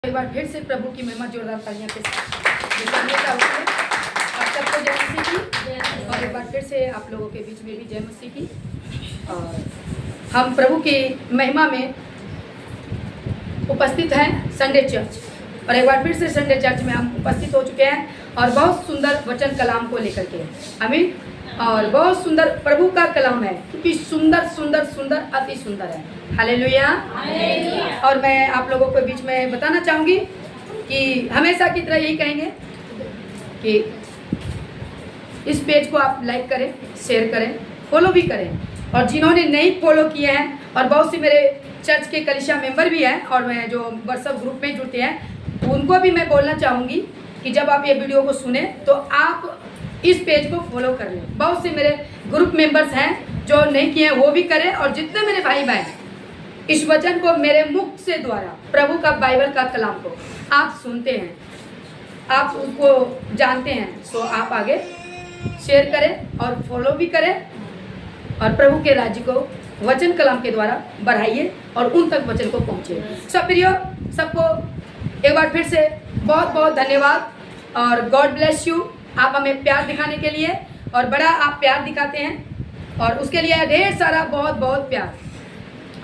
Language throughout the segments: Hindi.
एक बार फिर से प्रभु की महिमा जोरदार तालियों के साथ आप सबको जय मसीह की। और एक बार फिर से आप लोगों के बीच में भी जय मसीह की। और हम प्रभु की महिमा में उपस्थित हैं संडे चर्च, और एक बार फिर से संडे चर्च में हम उपस्थित हो चुके हैं और बहुत सुंदर वचन कलाम को लेकर के। आमीन। और बहुत सुंदर प्रभु का कलाम है, क्योंकि सुंदर सुंदर सुंदर अति सुंदर है। हालेलुया। और मैं आप लोगों को बीच में बताना चाहूँगी कि हमेशा की तरह यही कहेंगे कि इस पेज को आप लाइक करें, शेयर करें, फॉलो भी करें। और जिन्होंने नहीं फॉलो किए हैं, और बहुत सी मेरे चर्च के कलीसिया मेंबर भी हैं और मैं जो व्हाट्सएप ग्रुप में जुड़ते हैं, उनको भी मैं बोलना चाहूँगी कि जब आप ये वीडियो को सुने तो आप इस पेज को फॉलो कर लें। बहुत से मेरे ग्रुप मेंबर्स हैं जो नहीं किए हैं, वो भी करें। और जितने मेरे भाई बहन इस वचन को मेरे मुख से द्वारा प्रभु का बाइबल का कलाम को आप सुनते हैं, आप उसको जानते हैं, सो आप आगे शेयर करें और फॉलो भी करें और प्रभु के राज्य को वचन कलाम के द्वारा बढ़ाइए और उन तक वचन को पहुँचे। सब प्रियो, सबको एक बार फिर से बहुत बहुत धन्यवाद और गॉड ब्लेस यू। आप हमें प्यार दिखाने के लिए, और बड़ा आप प्यार दिखाते हैं, और उसके लिए ढेर सारा बहुत बहुत प्यार,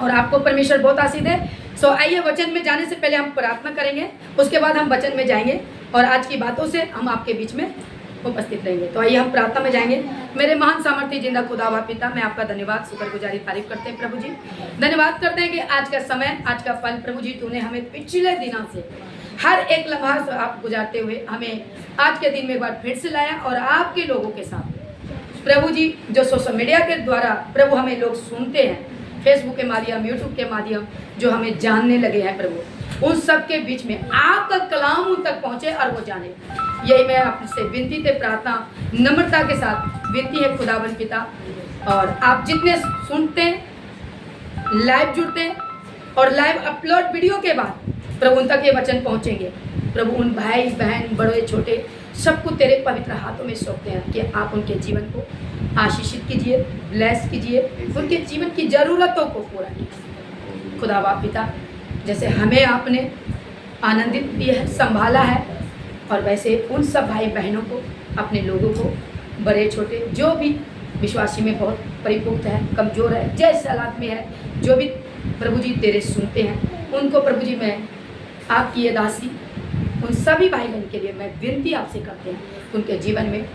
और आपको परमेश्वर बहुत आशीष है। सो आइए वचन में जाने से पहले हम प्रार्थना करेंगे, उसके बाद हम वचन में जाएंगे और आज की बातों से हम आपके बीच में उपस्थित रहेंगे। तो आइए हम प्रार्थना में जाएंगे। मेरे महान सामर्थ्य जिंदा खुदा पिता, मैं आपका धन्यवाद शुक्रगुजारी तारीफ करते हैं प्रभु जी। धन्यवाद करते हैं कि आज का समय, आज का पल प्रभु जी तूने हमें पिछले दिनों से हर एक लम्हा से आप गुजारते हुए हमें आज के दिन में एक बार फिर से लाया, और आपके लोगों के साथ प्रभु जी जो सोशल मीडिया के द्वारा प्रभु हमें लोग सुनते हैं, फेसबुक के माध्यम, यूट्यूब के माध्यम, जो हमें जानने लगे हैं प्रभु, उन सब के बीच में आपका कलाम उन तक पहुँचे और वो जाने। यही मैं आपसे विनती से प्रार्थना नम्रता के साथ विनती है खुदावन पिता। और आप जितने सुनते हैं, लाइव जुड़ते हैं और लाइव अपलोड वीडियो के बाद प्रभु उन तक ये वचन पहुँचेंगे। प्रभु उन भाई बहन बड़े छोटे सबको तेरे पवित्र हाथों में सौंपते हैं कि आप उनके जीवन को आशीषित कीजिए, ब्लेस कीजिए, उनके जीवन की ज़रूरतों को पूरा कीजिए खुदा बाप पिता। जैसे हमें आपने आनंदित किया है, संभाला है, और वैसे उन सब भाई बहनों को, अपने लोगों को, बड़े छोटे जो भी विश्वासी में बहुत परिपुक्त है, कमज़ोर है, जैसे हालात में है, जो भी प्रभु जी तेरे सुनते हैं, उनको प्रभु जी मैं आपकी ये दासी, उन सभी भाई बहन के लिए मैं विनती आपसे करते हैं, उनके जीवन में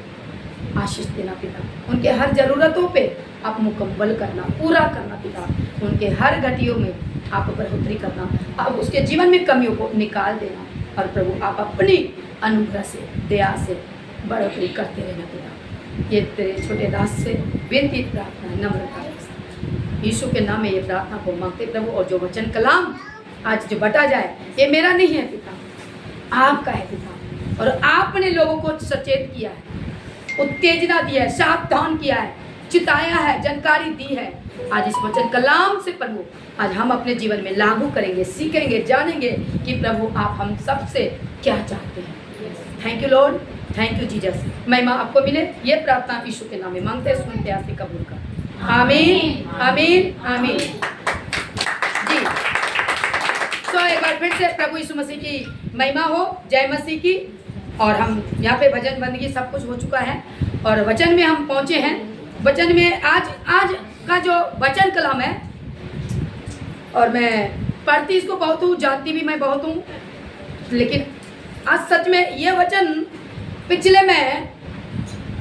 आशीष देना पिता, उनके हर ज़रूरतों पे आप मुकम्मल करना, पूरा करना पिता, उनके हर घटियों में आप बढ़ोतरी करना, आप उसके जीवन में कमियों को निकाल देना, और प्रभु आप अपनी अनुग्रह से, दया से बढ़ोतरी करते रहना पिता। ये तेरे छोटे दास से विनती प्रार्थना नम्रता के साथ यीशु के नाम में ये प्रार्थना को मांगते प्रभु। और जो वचन कलाम आज जो बटा जाए, ये मेरा नहीं है पिता, आपका है पिता, और आपने लोगों को सचेत किया है, उत्तेजना दिया है, सावधान किया है, चिताया है, जानकारी दी है। आज इस वचन कलाम से प्रभु आज हम अपने जीवन में लागू करेंगे, सीखेंगे, जानेंगे कि प्रभु आप हम सब से क्या चाहते हैं। Thank you Lord, thank you Jesus. महिमा आपको मिले, ये प्रार्थना यीशु के नाम में मांगते हैं, सुनते हैं, आपसे कबूल कर। आमीन आमीन आमीन जी। तो एक बार फिर से प्रभु यीशु मसीह की महिमा हो, जय मसीह की। और हम यहाँ पे भजन बंदगी सब कुछ हो चुका है और वचन में हम पहुँचे हैं। वचन में आज का जो वचन कलाम है, और मैं पढ़ती इसको बहुत हूँ, जानती भी मैं बहुत हूँ, लेकिन आज सच में ये वचन पिछले में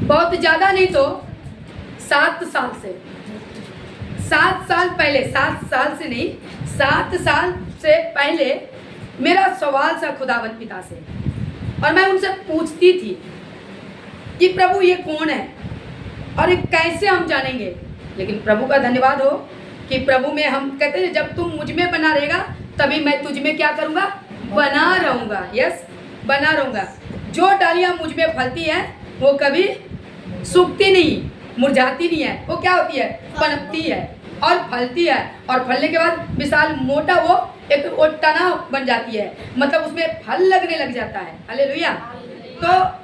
बहुत ज़्यादा नहीं तो 7 साल से, 7 साल पहले, 7 साल से नहीं, 7 साल से पहले मेरा सवाल था खुदावन पिता से, और मैं उनसे पूछती थी कि प्रभु ये कौन है और ये कैसे हम जानेंगे। लेकिन प्रभु का धन्यवाद हो कि प्रभु में हम कहते हैं जब तुम मुझ में बना रहेगा तभी मैं तुझ में क्या करूँगा, बना रहूँगा। यस, बना रहूँगा। जो डालियाँ मुझ में फलती हैं वो कभी सूखती नहीं, मुरझाती नहीं है, वो क्या होती है, पनपती है और फलती है, और फलने के बाद विशाल मोटा वो एक वो तना बन जाती है, मतलब उसमें फल लगने लग जाता है। हालेलुया। तो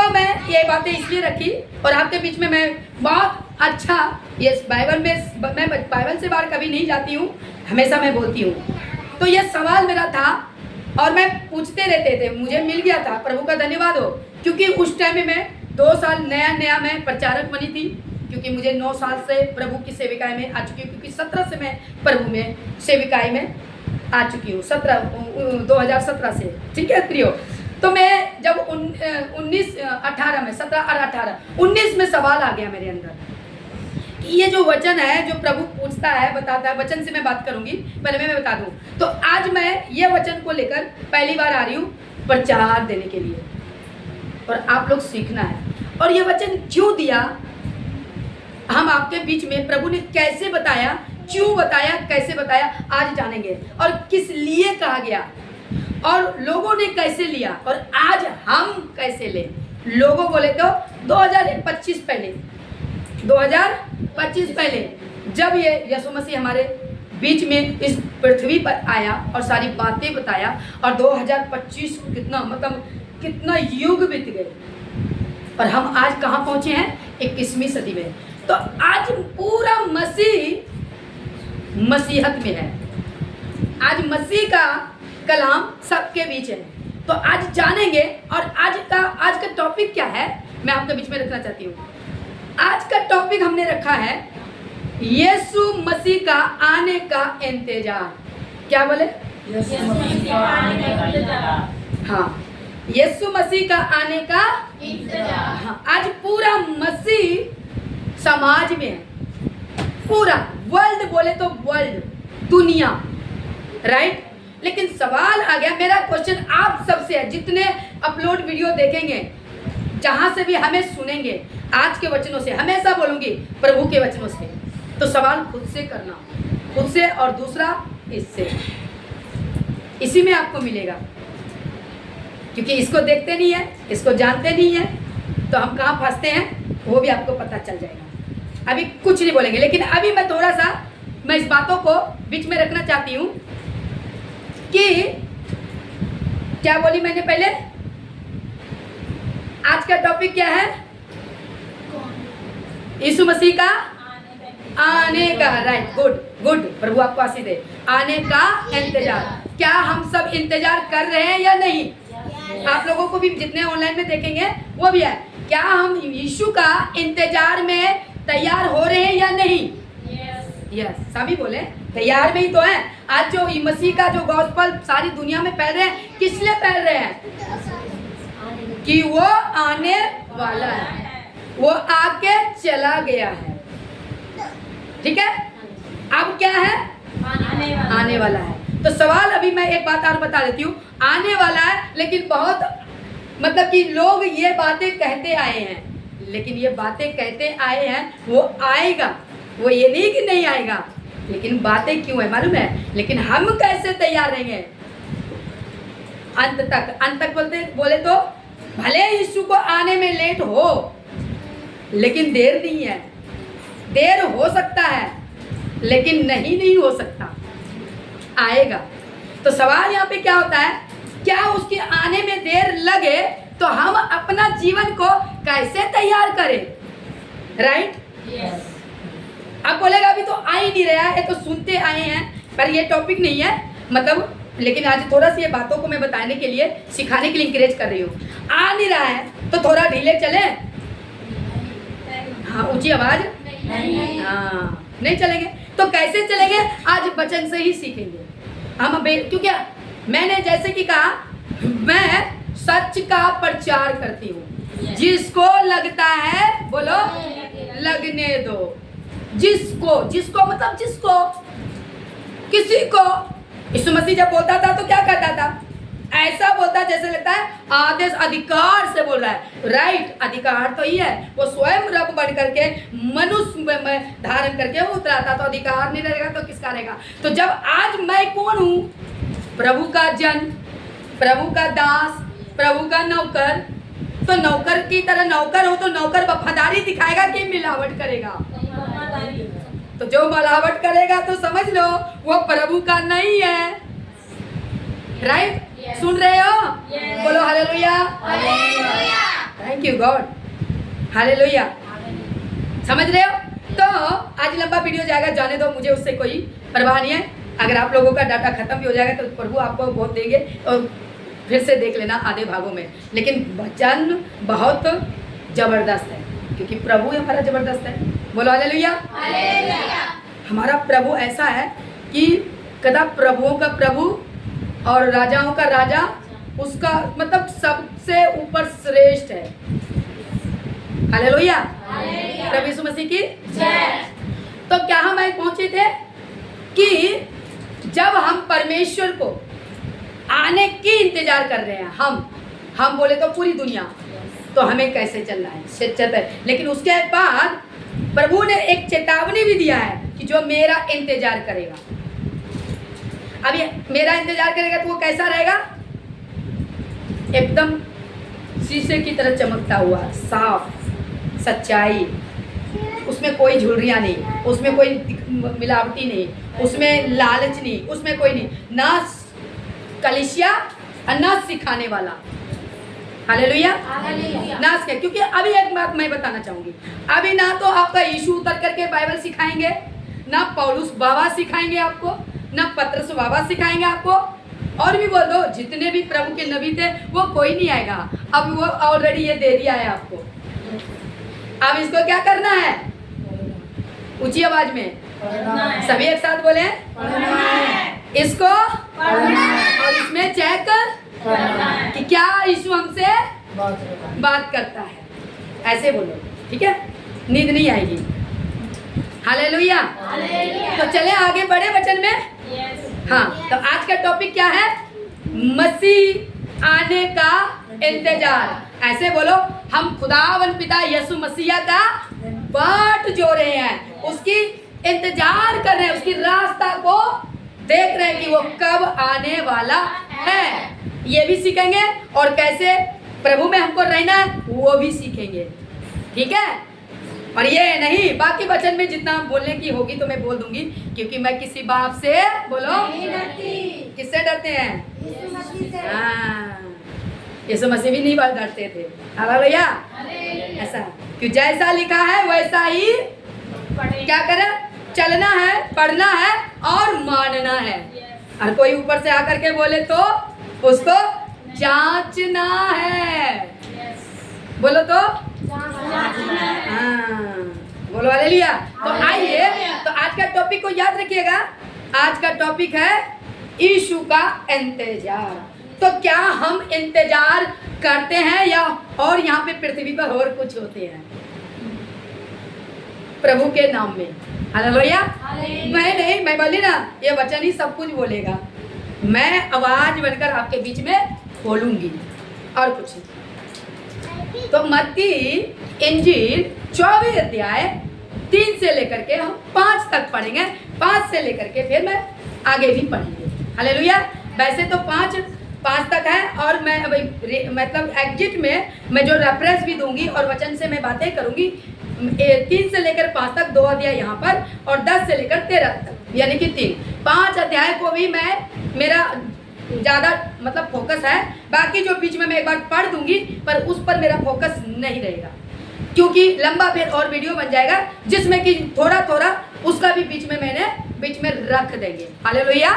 मैं ये बातें इसलिए रखी, और आपके बीच में मैं बहुत अच्छा ये बाइबल में, मैं बाइबल से बाहर कभी नहीं जाती हूँ, हमेशा मैं बोलती हूँ। तो ये सवाल मेरा था और मैं पूछते रहते थे, मुझे मिल गया था, प्रभु का धन्यवाद हो, क्योंकि उस टाइम में मैं 2 साल नया मैं प्रचारक बनी थी, क्योंकि मुझे 9 साल से प्रभु की सेविकाई में आ चुकी हूँ, क्योंकि 17 से मैं प्रभु में सेविकाई में आ चुकी हूँ, 2017 से, ठीक है प्रियो। तो मैं जब 18 में 17 और 18 19 में सवाल आ गया मेरे अंदर, ये जो वचन है जो प्रभु पूछता है, बताता है, वचन से मैं बात करूंगी, पहले मैं बता दूं। तो आज मैं ये वचन को लेकर पहली बार आ रही हूँ प्रचार देने के लिए, और आप लोग सीखना है। और ये वचन क्यों दिया, हम आपके बीच में प्रभु ने कैसे बताया, क्यों बताया, कैसे बताया, आज जानेंगे। और किस लिए कहा गया, और लोगों ने कैसे लिया, और आज हम कैसे ले। लोगों बोले तो 2025 पहले जब ये यीशु मसीह हमारे बीच में इस पृथ्वी पर आया और सारी बातें बताया, और 2025 कितना युग बीत गए, और हम आज कहाँ पहुँचे हैं, 21वीं सदी में। तो आज पूरा मसीहत में है, आज मसीह का कलाम सबके बीच है। तो आज जानेंगे, और आज का टॉपिक क्या है मैं आपके बीच में रखना चाहती हूँ। आज का टॉपिक हमने रखा है यीशु मसीह का आने का इंतजार। क्या बोले? यीशु मसीह का आने का इंतजार। हाँ, यीशु मसीह का आने का इंतजार। हाँ, आज पूरा मसीह समाज में है, पूरा वर्ल्ड बोले तो वर्ल्ड, दुनिया, राइट। लेकिन सवाल आ गया, मेरा क्वेश्चन आप सबसे है, जितने अपलोड वीडियो देखेंगे, जहां से भी हमें सुनेंगे, आज के वचनों से, हमेशा बोलूंगी प्रभु के वचनों से, तो सवाल खुद से करना, खुद से, और दूसरा इससे, इसी में आपको मिलेगा, क्योंकि इसको देखते नहीं है, इसको जानते नहीं है, तो हम कहाँ फंसते हैं वो भी आपको पता चल जाएगा। अभी कुछ नहीं बोलेंगे, लेकिन अभी मैं थोड़ा सा इस बातों को बीच में रखना चाहती हूँ कि क्या बोली मैंने पहले, आज का टॉपिक क्या है, यीशु मसीह का आने का, राइट, गुड, प्रभु आपको आशीष दे। आने का इंतजार, क्या हम सब इंतजार कर रहे हैं या नहीं? आप लोगों को भी जितने ऑनलाइन में देखेंगे वो भी है, क्या हम यीशु का इंतजार में तैयार हो रहे हैं या नहीं? यस, सभी बोले तैयार में ही तो है। आज जो मसीह का जो गॉस्पेल सारी दुनिया में फैल रहे हैं, किस लिए फैल रहे हैं? कि वो आने वाला है, वो आके चला गया है, ठीक है। अब क्या है? आने वाला है। तो सवाल, अभी मैं एक बात और बता देती हूँ, आने वाला है, लेकिन बहुत कि लोग ये बातें कहते आए हैं, लेकिन ये बातें कहते आए हैं, वो आएगा, वो ये नहीं कि नहीं आएगा, लेकिन बातें क्यों है मालूम है? लेकिन हम कैसे तैयार रहेंगे अंत तक बोले तो भले यीशु को आने में लेट हो, लेकिन देर नहीं है, देर हो सकता है, लेकिन नहीं हो सकता, आएगा। तो सवाल यहाँ पे क्या होता है, क्या उसके आने में देर लगे तो हम अपना जीवन को कैसे तैयार करें, राइट? यस। अब बोलेगा अभी तो आ ही नहीं रहा है, तो सुनते आए हैं, पर ये टॉपिक नहीं है, लेकिन आज थोड़ा सी ये बातों को मैं बताने के लिए, सिखाने के लिए इंकरेज कर रही हूँ। आ नहीं रहा है तो थोड़ा ढीले चले, हाँ, ऊंची आवाज नहीं। हाँ, नहीं चलेंगे तो कैसे चलेंगे? आज वचन से ही सीखेंगे हम। क्योंकि मैंने जैसे कि कहा, मैं सच का प्रचार करती हूँ, जिसको लगता है बोलो लगने दो, जिसको किसी को। यीशु मसीह जब बोलता था तो क्या कहता था? ऐसा बोलता जैसे लगता है आदेश अधिकार से बोल रहा है, राइट। अधिकार तो ही है, वो स्वयं रब बन करके मनुष्य में धारण करके वो उतरा था, तो अधिकार नहीं रहेगा तो किसका रहेगा? तो जब आज मैं कौन हूँ? प्रभु का जन, प्रभु का दास, प्रभु का नौकर। तो नौकर की तरह नौकर हो तो नौकर वफादारी दिखाएगा कि मिलावट करेगा? तो जो मिलावट करेगा तो समझ लो वो प्रभु का नहीं है, राइट? सुन रहे हो? बोलो hallelujah, thank you God, hallelujah. समझ रहे हो? तो आज लंबा वीडियो जाएगा, जाने दो, मुझे उससे कोई परवाह नहीं है। अगर आप लोगों का डाटा खत्म भी हो जाएगा तो प्रभु आपको बहुत देंगे और फिर से देख लेना आधे भागों में। लेकिन वचन बहुत ज़बरदस्त है क्योंकि प्रभु ही हमारा ज़बरदस्त है। बोलो हालेलुया। हमारा प्रभु ऐसा है कि कदा प्रभुओं का प्रभु और राजाओं का राजा, उसका मतलब सबसे ऊपर श्रेष्ठ है। हालेलुया। प्रभु यीशु मसीह की जय। तो क्या हम आए पहुंचे थे कि जब हम परमेश्वर को आने की इंतजार कर रहे हैं, हम बोले तो पूरी दुनिया, तो हमें कैसे चलना है सच्चत है। लेकिन उसके बाद प्रभु ने एक चेतावनी भी दिया है कि जो मेरा इंतजार करेगा, अब ये मेरा इंतजार करेगा तो वो कैसा रहेगा? एकदम शीशे की तरह चमकता हुआ, साफ, सच्चाई, उसमें कोई झुर्रियाँ नहीं, उसमें कोई मिलावटी नहीं, उसमें लालच नहीं, उसमें कोई नहीं, ना कलिसिया और ना सिखाने वाला। हालेलुया। ना सिखा, क्योंकि अभी एक बात मैं बताना चाहूंगी, अभी ना तो आपका यीशु उतर करके बाइबल सिखाएंगे, ना पौलुस बाबा सिखाएंगे आपको, ना पतरस बाबा सिखाएंगे आपको, और भी बोल दो जितने भी प्रभु के नबी थे वो कोई नहीं आएगा। अब वो ऑलरेडी ये दे दिया है आपको। अब इसको क्या करना है? ऊंची आवाज में सभी एक साथ बोले, इसको और इसमें चेक कि क्या यीशु हमसे बात करता है, ऐसे बोलो, ठीक है? नींद नहीं आएगी। हालेलुया। तो चले आगे बढ़े वचन में। हाँ, तो आज का टॉपिक क्या है? मसीह आने का इंतजार। ऐसे बोलो, हम खुदावन पिता यीशु मसीह का बाट जो रहे हैं, उसकी इंतजार कर रहे हैं, उसकी रास्ता को देख रहे हैं कि वो कब आने वाला है। ये भी सीखेंगे और कैसे प्रभु में हमको रहना है वो भी सीखेंगे, ठीक है? और ये नहीं, बाकी वचन में जितना बोलने की होगी तो मैं बोल दूंगी, क्योंकि मैं किसी बाप से, बोलो, किससे डरते हैं? हाँ, यीशु मसीह भी नहीं डरते थे। हालेलुया। ऐसा कि जैसा लिखा है वैसा ही क्या करें? चलना है, पढ़ना है और मानना है। और कोई ऊपर से आकर के बोले तो उसको जांचना है। बोलो तो हाँ, बोलो हालेलुया। तो आइए, तो आज का टॉपिक को याद रखिएगा। आज का टॉपिक है यीशु का इंतजार। तो क्या हम इंतजार करते हैं या और यहाँ पे पृथ्वी पर और कुछ होते हैं प्रभु के नाम में? हालेलुया। मैं नहीं, मैं बोली ना, ये वचन ही सब कुछ बोलेगा। मैं आवाज बनकर आपके बीच में बोलूंगी और कुछ नहीं। तो मत्ती इंजील 24 अध्याय 3 से लेकर के हम 5 तक पढ़ेंगे। 5 से लेकर के फिर मैं आगे भी पढ़ेंगे। हालेलुया। वैसे तो 5 तक है और मैं मतलब एग्जिट में मैं जो रेफरेंस भी दूंगी और वचन से मैं बातें करूंगी। 3 से लेकर 5 तक 2 अध्याय यहाँ पर और 10 से लेकर 13 तक, यानी कि 5 अध्याय को भी मैं, मेरा ज़्यादा मतलब फोकस है। बाकी जो बीच में मैं एक बार पढ़ दूंगी पर उस पर मेरा फोकस नहीं रहेगा, क्योंकि लंबा फिर और वीडियो बन जाएगा जिसमें कि थोड़ा थोड़ा उसका भी बीच में रख देंगे। हालेलुया।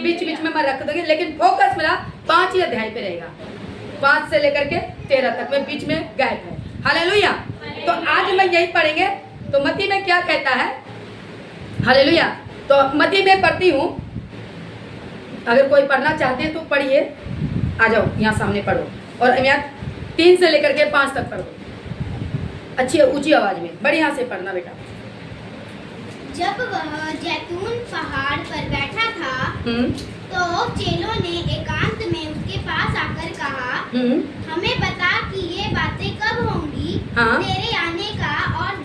बीच में मैं रख देंगे, लेकिन फोकस मेरा 5 ही अध्याय पे रहेगा। 5 से लेकर के 13 तक में बीच में गैप है। हालेलुया। तो आज मैं यही पढ़ेंगे। तो मत्ती में क्या कहता है? हालेलुया। तो मत्ती में पढ़ती हूँ, अगर कोई पढ़ना चाहते हैं तो पढ़िए, आ जाओ यहाँ सामने पढ़ो। और यहाँ 3 से लेकर के 5 तक पढ़ो, अच्छी ऊंची आवाज में, बढ़िया से पढ़ना बेटा। जब वह जैतून पहाड़ पर बैठा था तो चेलों ने एकांत में उसके पास आकर कहा, हमें बता कि ये बातें कब होंगी, हाँ? तेरे आने का और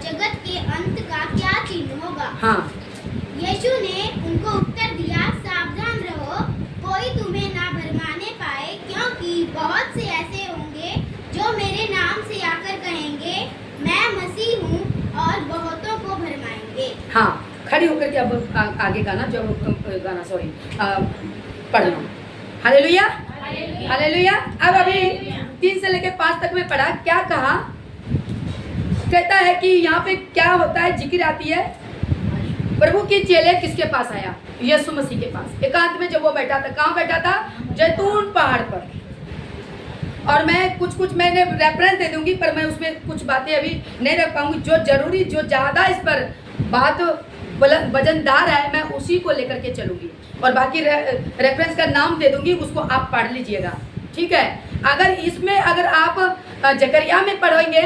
जगत के अंत का क्या चिन्ह होगा? हाँ। यीशु ने उनको उत्तर दिया, सावधान रहो, कोई तुम्हें ना भरमाने पाए, क्योंकि बहुत से ऐसे होंगे जो मेरे नाम से आकर कहेंगे मैं मसीह हूँ और बहुतों को भरमाएंगे। हाँ, खड़ी होकर के अब आगे गाना, जो गाना सॉरी पढ़ना। हालेलुया। हालेलुया। अब अभी 3 से लेकर 5 तक में पढ़ा, क्या कहा? कहता है कि यहाँ पे क्या होता है, जिक्र आती है प्रभु की चेले किसके पास आया? यीशु मसीह के पास एकांत में जब वो बैठा था, कहाँ बैठा था? जैतून पहाड़ पर। और मैं कुछ मैंने रेफरेंस दे दूंगी, पर मैं उसमें कुछ बातें अभी नहीं रख पाऊंगी। जो जरूरी, जो ज़्यादा इस पर बात वजनदार है, मैं उसी को लेकर के चलूंगी और बाकी रेफरेंस का नाम दे दूंगी, उसको आप पढ़ लीजिएगा, ठीक है? अगर इसमें अगर आप जकरिया में पढ़ेंगे,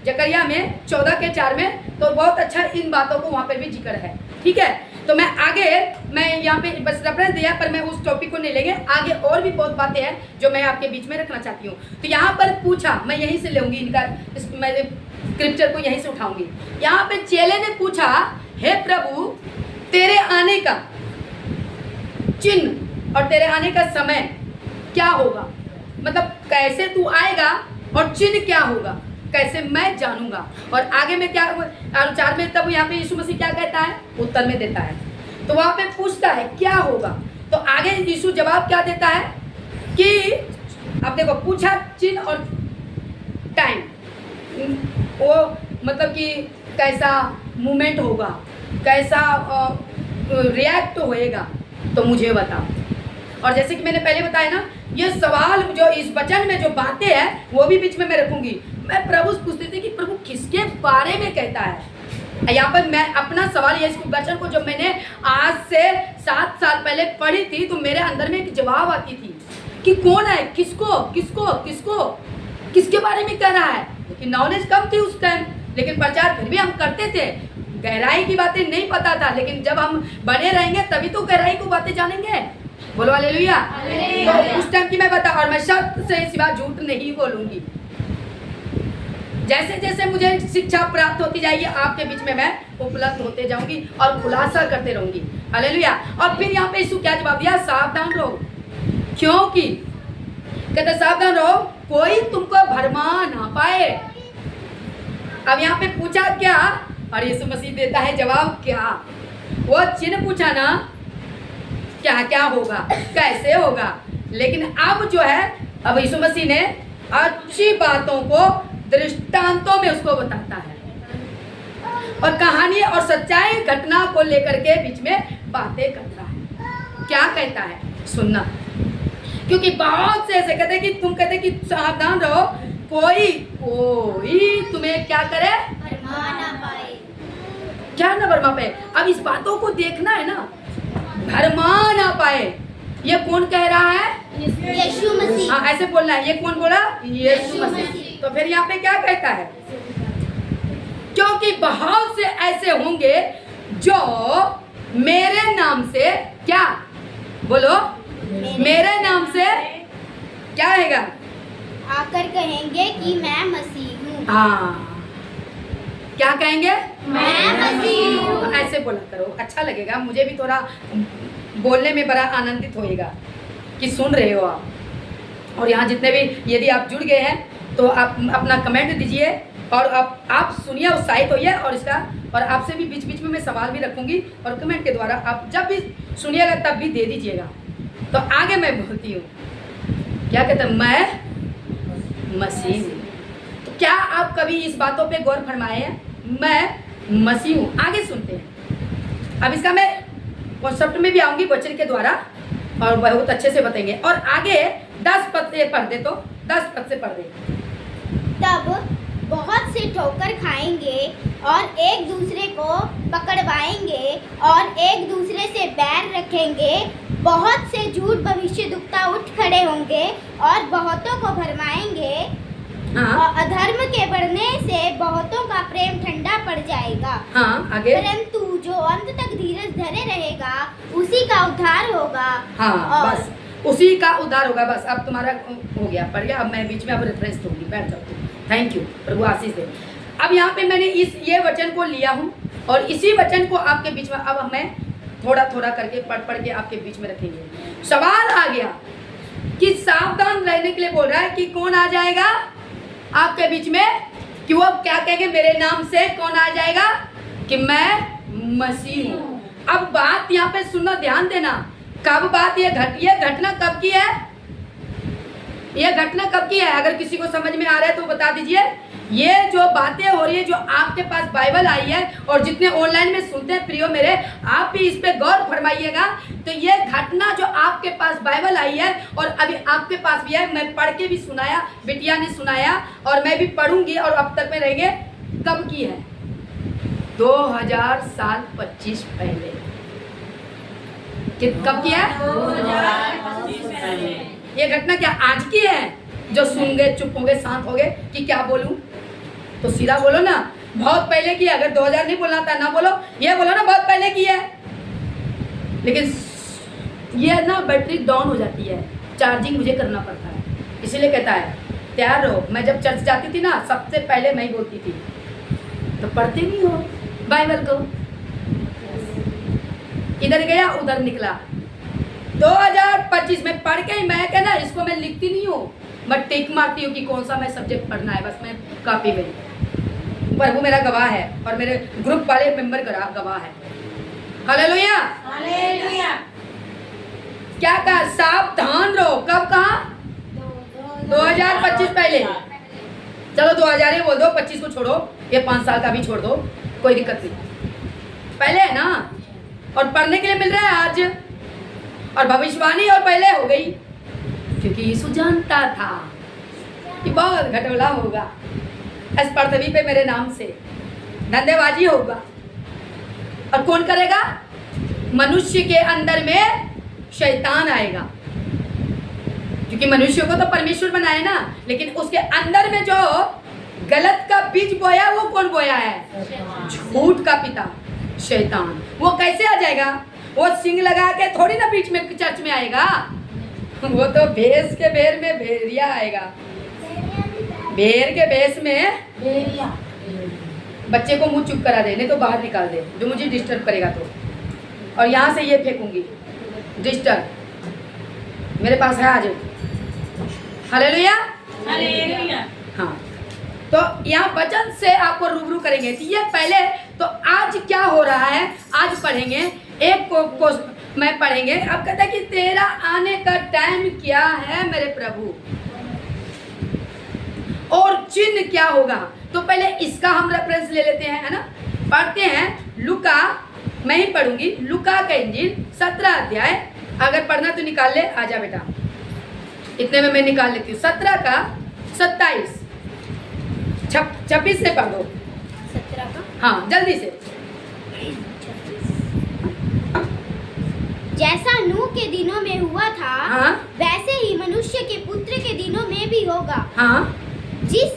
जकरिया में 14:4 में, तो बहुत अच्छा इन बातों को वहाँ पर भी जिक्र है, ठीक है? तो मैं आगे, मैं यहाँ पे बस रेफरेंस दिया, पर मैं उस टॉपिक को नहीं लेंगे। आगे और भी बहुत बातें हैं जो मैं आपके बीच में रखना चाहती हूँ। तो यहाँ पर पूछा, मैं यहीं से लूँगी इनका, मैं स्क्रिप्चर को यहीं से उठाऊंगी। यहाँ पे चेले ने पूछा, हे प्रभु, तेरे आने का चिन्ह और तेरे आने का समय क्या होगा? मतलब कैसे तू आएगा और चिन्ह क्या होगा, कैसे मैं जानूंगा? और आगे में क्या 4 में, तब यहाँ पे यीशु मसीह क्या कहता है? उत्तर में देता है। तो वहाँ पे पूछता है क्या होगा, तो आगे यीशु जवाब क्या देता है कि अब देखो, पूछा चिन्ह और टाइम, वो मतलब कि कैसा मूवमेंट होगा, कैसा रिएक्ट होएगा, तो मुझे बताओ। और जैसे कि मैंने पहले बताया ना, ये सवाल जो इस वचन में जो बातें हैं वो भी बीच में मैं रखूंगी। मैं प्रभु से पूछती थी कि प्रभु किसके बारे में कहता है। यहाँ पर मैं अपना सवाल, ये इसको वचन को जब मैंने आज से 7 साल पहले पढ़ी थी, तो मेरे अंदर में एक जवाब आती थी कि कौन है, किसको किसको किसको किसके बारे में कह रहा है। क्योंकि नॉलेज कम थी उस टाइम, लेकिन प्रचार फिर भी हम करते थे। गहराई की बातें नहीं पता था, लेकिन जब हम बने रहेंगे तभी तो गहराई को बातें जानेंगे। बोलो हालेलुया। तो उस टाइम की मैं बता, और मैं शब्द से सिवा झूठ नहीं बोलूंगी। जैसे जैसे मुझे शिक्षा प्राप्त होती जाएगी, आपके बीच में मैं उपलब्ध होते जाऊंगी और खुलासा करते रहूंगी। हालेलुया। और फिर यहाँ पे यीशु क्या जवाब दिया? सावधान रहो, क्योंकि कहते सावधान रहो, कोई तुमको भरमा ना पाए। अब यहाँ पे पूछा क्या, और यीशु मसीह देता है जवाब क्या। वो चिन्ह पूछा ना, क्या क्या होगा, कैसे होगा, लेकिन अब जो है, अब यीशु मसीह ने अच्छी बातों को दृष्टांतों में उसको बताता है, और कहानी और सच्चाई घटना को लेकर के बीच में बातें करता है। क्या कहता है? सुनना। क्योंकि बहुत से ऐसे कहते हैं कि तुम कहते कि सावधान रहो, कोई तुम्हें क्या करे? भरमा ना पाए। क्या ना भरमा पाए? अब इस बातों को देखना है ना, भरमा ना पाए। ये कौन कह रहा है? यीशु मसीह। हाँ, ऐसे बोलना है। ये कौन बोला? यीशु मसीह। तो फिर यहाँ पे क्या कहता है? क्योंकि बहुत से ऐसे होंगे जो मेरे नाम से, क्या बोलो, मेरे नाम से क्या आएगा? आकर कहेंगे कि मैं मसीह हूँ। हाँ, क्या कहेंगे? मैं मसीह हूँ। ऐसे बोला करो, अच्छा लगेगा। मुझे भी थोड़ा बोलने में बड़ा आनंदित होएगा कि सुन रहे हो आप। और यहाँ जितने भी यदि आप जुड़ गए हैं तो आप अपना कमेंट दीजिए और आप सुनिए, उत्साहित होइए। और इसका, और आपसे भी बीच बीच में मैं सवाल भी रखूंगी, और कमेंट के द्वारा आप जब भी सुनिएगा तब भी दे दीजिएगा। तो आगे मैं बोलती हूँ, क्या कहते हैं? मैं मसीह हूँ। तो क्या आप कभी इस बातों पे गौर फरमाए हैं? मैं मसीह हूँ। आगे सुनते हैं। अब इसका मैं कॉन्सेप्ट में भी आऊंगी वचन के द्वारा, और बहुत अच्छे से बताएंगे। और आगे 10 पद से पढ़ दे, तो 10 पद से पढ़ दे। तब बहुत से ठोकर खाएंगे और एक दूसरे को पकड़वाएंगे और एक दूसरे से बैर रखेंगे। बहुत से झूठ भविष्यद्वक्ता उठ खड़े होंगे और बहुतों को भरमाएंगे। हाँ, और अधर्म के बढ़ने से बहुतों का प्रेम ठंडा पड़ जाएगा। हाँ, आगे। परंतु जो अंत तक धीरज धरे रहेगा उसी का उद्धार होगा। हाँ, और बस उसी का उद्धार होगा। बस अब तुम्हारा हो गया, पढ़ गया। अब मैं बीच में अब रेफरेंस दूंगी, बैठ जाओ। थैंक यू, प्रभु आशीष दे। अब यहाँ पे मैंने ये वचन को लिया हूँ, और इसी वचन को आपके बीच में अब हमें थोड़ा थोड़ा करके पढ़ के आपके बीच में रखेंगे। सवाल आ गया कि सावधान रहने के लिए बोल रहा है कि कौन आ जाएगा आपके बीच में, कि वो क्या कहेंगे? मेरे नाम से कौन आ जाएगा? कि मैं मसीह हूँ। अब बात यहाँ पे सुनना, ध्यान देना। कब बात ये घटना कब की है? ये घटना कब की है? अगर किसी को समझ में आ रहा है तो बता दीजिए। ये जो बातें हो रही है, जो आपके पास बाइबल आई है और जितने ऑनलाइन में सुनते हैं प्रियो मेरे, आप भी इस पे गौर फरमाइएगा। तो ये घटना जो आपके पास बाइबल आई है और अभी आपके पास भी है, मैं पढ़ के भी सुनाया, बिटिया ने सुनाया और मैं भी पढ़ूंगी और अब तक में रहेंगे, कब की है? 2000 साल 25 पहले। कब की है? 2025 पहले। ये घटना क्या आज की है? जो सुन गए चुप होंगे, शांत हो गए कि क्या बोलूं? तो सीधा बोलो ना, बहुत पहले की है। अगर 2000 नहीं बोलना था ना बोलो, ये बोलो ना बहुत पहले की है। लेकिन ये ना बैटरी डाउन हो जाती है, चार्जिंग मुझे करना पड़ता है, इसीलिए कहता है तैयार रहो। मैं जब चर्च जाती थी ना, सबसे पहले मैं ही बोलती थी, तो पढ़ते नहीं हो बाइबल को, इधर गया उधर निकला। 2025 में पढ़ के ही मैं कहना, इसको मैं लिखती नहीं हूँ, मैं टिक मारती हूँ कि कौन सा मैं सब्जेक्ट पढ़ना है, बस मैं कॉपी में। प्रभु मेरा गवाह है और मेरे ग्रुप वाले मेंबर गवाह है। Hallelujah, hallelujah. क्या कहा? सावधान रहो। कब कहा? 2025 पहले। चलो 2000 ही बोल दो, 25 को छोड़ो, ये 5 साल का भी छोड़ दो, कोई दिक्कत नहीं, पहले है ना। और पढ़ने के लिए मिल रहा है आज, और भविष्यवाणी और पहले हो गई, क्योंकि यीशु जानता था कि बहुत घटोला होगा इस पृथ्वी पे मेरे नाम से, धंधेबाजी होगा। और कौन करेगा? मनुष्य के अंदर में शैतान आएगा, क्योंकि मनुष्य को तो परमेश्वर बनाया ना, लेकिन उसके अंदर में जो गलत का बीज बोया, वो कौन बोया है? झूठ का पिता शैतान। वो कैसे आ जाएगा? वो सिंग लगा के थोड़ी ना बीच में चर्च में आएगा, वो तो भैंस के भेड़ में भेड़िया आएगा, भेड़ के भेष में भेड़िया। बच्चे को मुंह चुप करा दे, नहीं तो बाहर निकाल दे, जो मुझे डिस्टर्ब करेगा तो। और यहाँ से ये फेंकूंगी डिस्टर्ब, मेरे पास है आज। Hallelujah, hallelujah. हाँ, तो यहाँ वचन से आपको रूबरू करेंगे। तो ये पहले, तो आज क्या हो रहा है आज पढ़ेंगे, एक को मैं पढ़ेंगे। अब कहता है कि तेरा आने का टाइम क्या है मेरे प्रभु, और चिन्ह क्या होगा। तो पहले इसका हम रेफरेंस ले लेते हैं, है ना। पढ़ते हैं लूका, मैं ही पढ़ूंगी, लूका का इंजील 17 अध्याय। अगर पढ़ना तो निकाल ले, आजा बेटा, इतने में मैं निकाल लेती हूँ। 17 का 27 26 से पढ़ दो। 17 का, हाँ जल्दी से। जैसा नूह के दिनों में हुआ था, हाँ वैसे ही मनुष्य के पुत्र के दिनों में भी होगा। हाँ जिस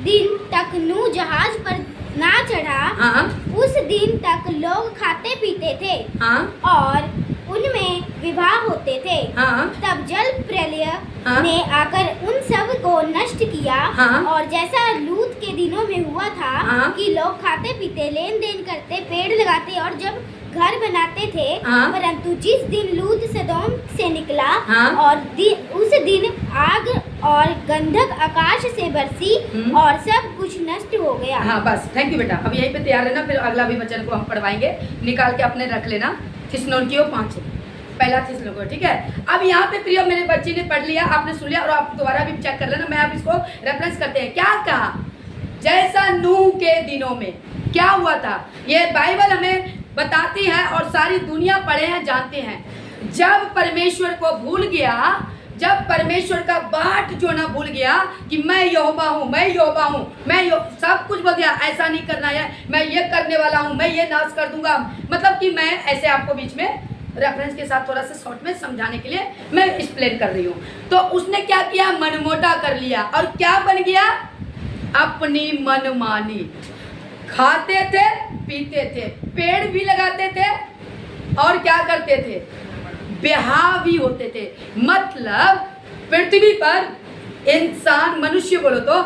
दिन तक नूह जहाज पर ना चढ़ा, हाँ उस दिन तक लोग खाते पीते थे हाँ और उनमें विवाह होते थे। हाँ तब जल प्रलय हाँ। ने आकर उन सब को नष्ट किया। हाँ। और जैसा लूत के दिनों में हुआ था, हाँ। कि लोग खाते पीते, लेन देन करते, पेड़ लगाते और जब घर बनाते थे। हाँ। परंतु जिस दिन लूत सदोम से निकला, हाँ। और उस दिन आग और गंधक आकाश से बरसी और सब कुछ नष्ट हो गया। हाँ बस, थैंक यू बेटा। अब यहीं पे तैयार रहना, फिर अगला भी वचन को हम पढ़वाएंगे, निकाल के अपने रख लेना। थिस्सलुनीकियों 5, पहला थिस्सलुनीकियों, ठीक है। अब यहाँ पे प्रियो मेरे बच्चे ने पढ़ लिया, आपने सुन लिया, और आप दोबारा भी चेक कर लेना। मैं आप इसको रेफरेंस करते हैं। क्या कहा? जैसा नूह के दिनों में क्या हुआ था, ये बाइबल हमें बताती है और सारी दुनिया पढ़े हैं, जानते हैं। जब परमेश्वर को भूल गया, जब परमेश्वर का बाट जो ना भूल गया कि मैं यहोवा हूँ, मैं यहोवा हूँ, सब कुछ बोल दिया, ऐसा नहीं करना है, मैं ये करने वाला हूँ, मैं ये नाश कर दूंगा। मतलब कि मैं ऐसे आपको बीच में रेफरेंस के साथ थोड़ा सा शॉर्ट में समझाने के लिए मैं एक्सप्लेन कर रही हूँ। तो उसने क्या किया? मनमोटा कर लिया, और क्या बन गया? अपनी मनमानी। खाते थे, पीते थे, पेड़ भी लगाते थे, और क्या करते थे? ब्याह भी होते थे। मतलब पृथ्वी पर इंसान, मनुष्य बोलो तो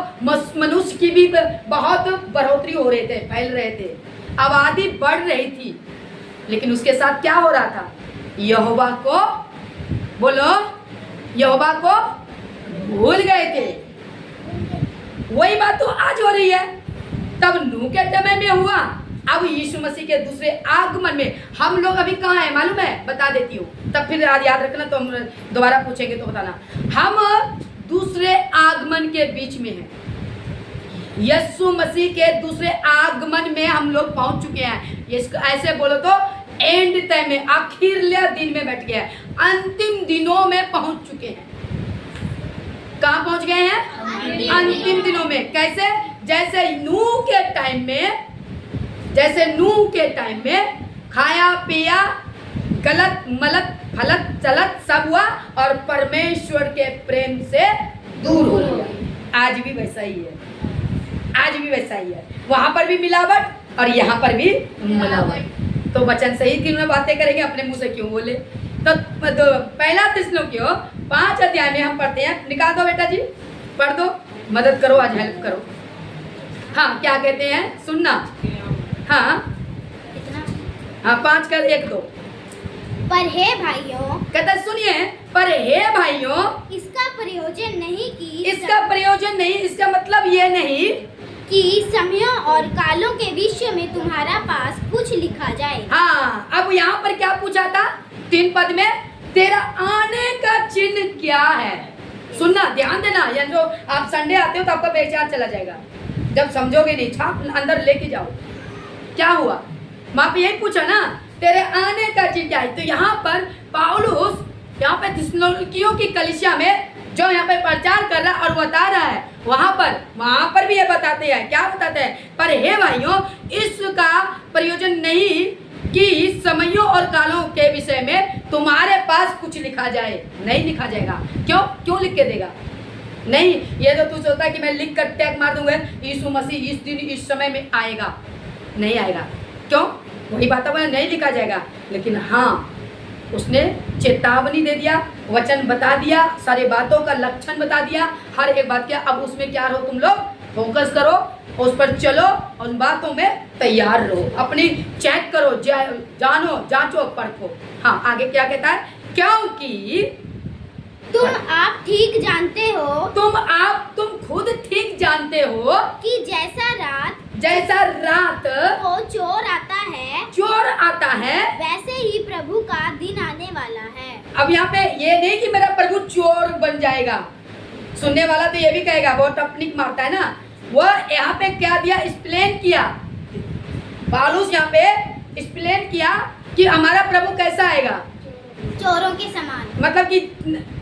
मनुष्य की भी बहुत बढ़ोतरी हो रहे थे, फैल रहे थे, आबादी बढ़ रही थी। लेकिन उसके साथ क्या हो रहा था? यहोवा को बोलो, यहोवा को भूल गए थे। वही बात तो आज हो रही है। तब नूह के समय में हुआ, अब यीशु मसीह के दूसरे आगमन में हम लोग अभी कहाँ हैं मालूम है? बता देती हूँ, तब फिर याद रखना, तो हम दोबारा पूछेंगे तो बताना। हम दूसरे आगमन के बीच में हैं। यीशु मसीह के दूसरे आगमन में हम लोग पहुंच चुके हैं। इसको ऐसे बोलो तो एंड टाइम में, आखिरले दिन में बैठ गए हैं, अंतिम दिनों में पहुंच चुके हैं। कहाँ पहुंच गए हैं? अंतिम दिनों में। कैसे? जैसे नूह के टाइम में, जैसे नूह के टाइम में खाया पिया, गलत मलत फलत चलत सब हुआ और परमेश्वर के प्रेम से दूर हो गया। आज भी वैसा ही है, आज भी वैसा ही है। वहां पर भी मिलावट और यहाँ पर भी मिलावट। तो वचन सही क्यों ना बातें करेंगे, अपने मुंह से क्यों बोले? तो पहला थिस्सलुनीकियों 5 अध्याय में हम पढ़ते हैं। निकाल दो बेटा जी, पढ़ दो, मदद करो, आज हेल्प करो। हाँ, क्या कहते हैं सुनना। हाँ हाँ, 5 कर 1 2। पर हे भाइयों, कहता सुनिए, पर हे भाइयों, इसका प्रयोजन नहीं कि इसका प्रयोजन नहीं, इसका मतलब ये नहीं कि समयों और कालों के विषय में तुम्हारा पास कुछ लिखा जाए। हाँ, अब यहाँ पर क्या पूछा था 3 पद में? तेरा आने का चिन्ह क्या है? सुनना, ध्यान देना। या जो आप संडे आते हो तो आपका बेचार चला जाएगा, जब समझोगे नहीं। छाप अंदर लेके जाओ। क्या हुआ? वहां पे यही पूछा ना, तेरे आने का चिन्ह क्या है? तो यहाँ पर पौलुस यहाँ पे थिस्सलुनीकियों की कलीसिया में जो यहाँ पे प्रचार कर रहा है और बता रहा है, वहां पर भी ये बताते हैं। क्या बताते हैं? पर हे भाइयों, इसका प्रयोजन नहीं कि समयों और कालों के विषय में तुम्हारे पास कुछ लिखा जाए। नहीं लिखा जाएगा। क्यों लिख के देगा? नहीं, ये तो तू सोचता है कि मैं लिख कर टैग मार दूंगा यीशु मसीह इस दिन इस समय में आएगा। नहीं आएगा। क्यों? वही बात नहीं लिखा जाएगा। लेकिन हाँ, उसने चेतावनी दे दिया, वचन बता दिया, सारे बातों का लक्षण बता दिया, हर एक बात क्या। अब उसमें क्या रहो तुम लोग? फोकस करो, उस पर चलो, उन बातों में तैयार रहो, अपनी चेक करो, जानो, जांचो, परखो। हाँ, आगे क्या कहता है? क्योंकि तुम आप ठीक जानते हो, तुम खुद ठीक जानते हो कि जैसा रात को चोर आता है, वैसे ही प्रभु का दिन आने वाला है। अब यहाँ पे ये नहीं कि मेरा प्रभु चोर बन जाएगा। सुनने वाला तो ये भी कहेगा, बहुत टपनिक मारता है ना। वह यहाँ पे क्या दिया? एक्सप्लेन किया। पौलुस यहाँ पे एक्सप्लेन किया कि हमारा प्रभु कैसा आएगा? चोरों के समान। मतलब कि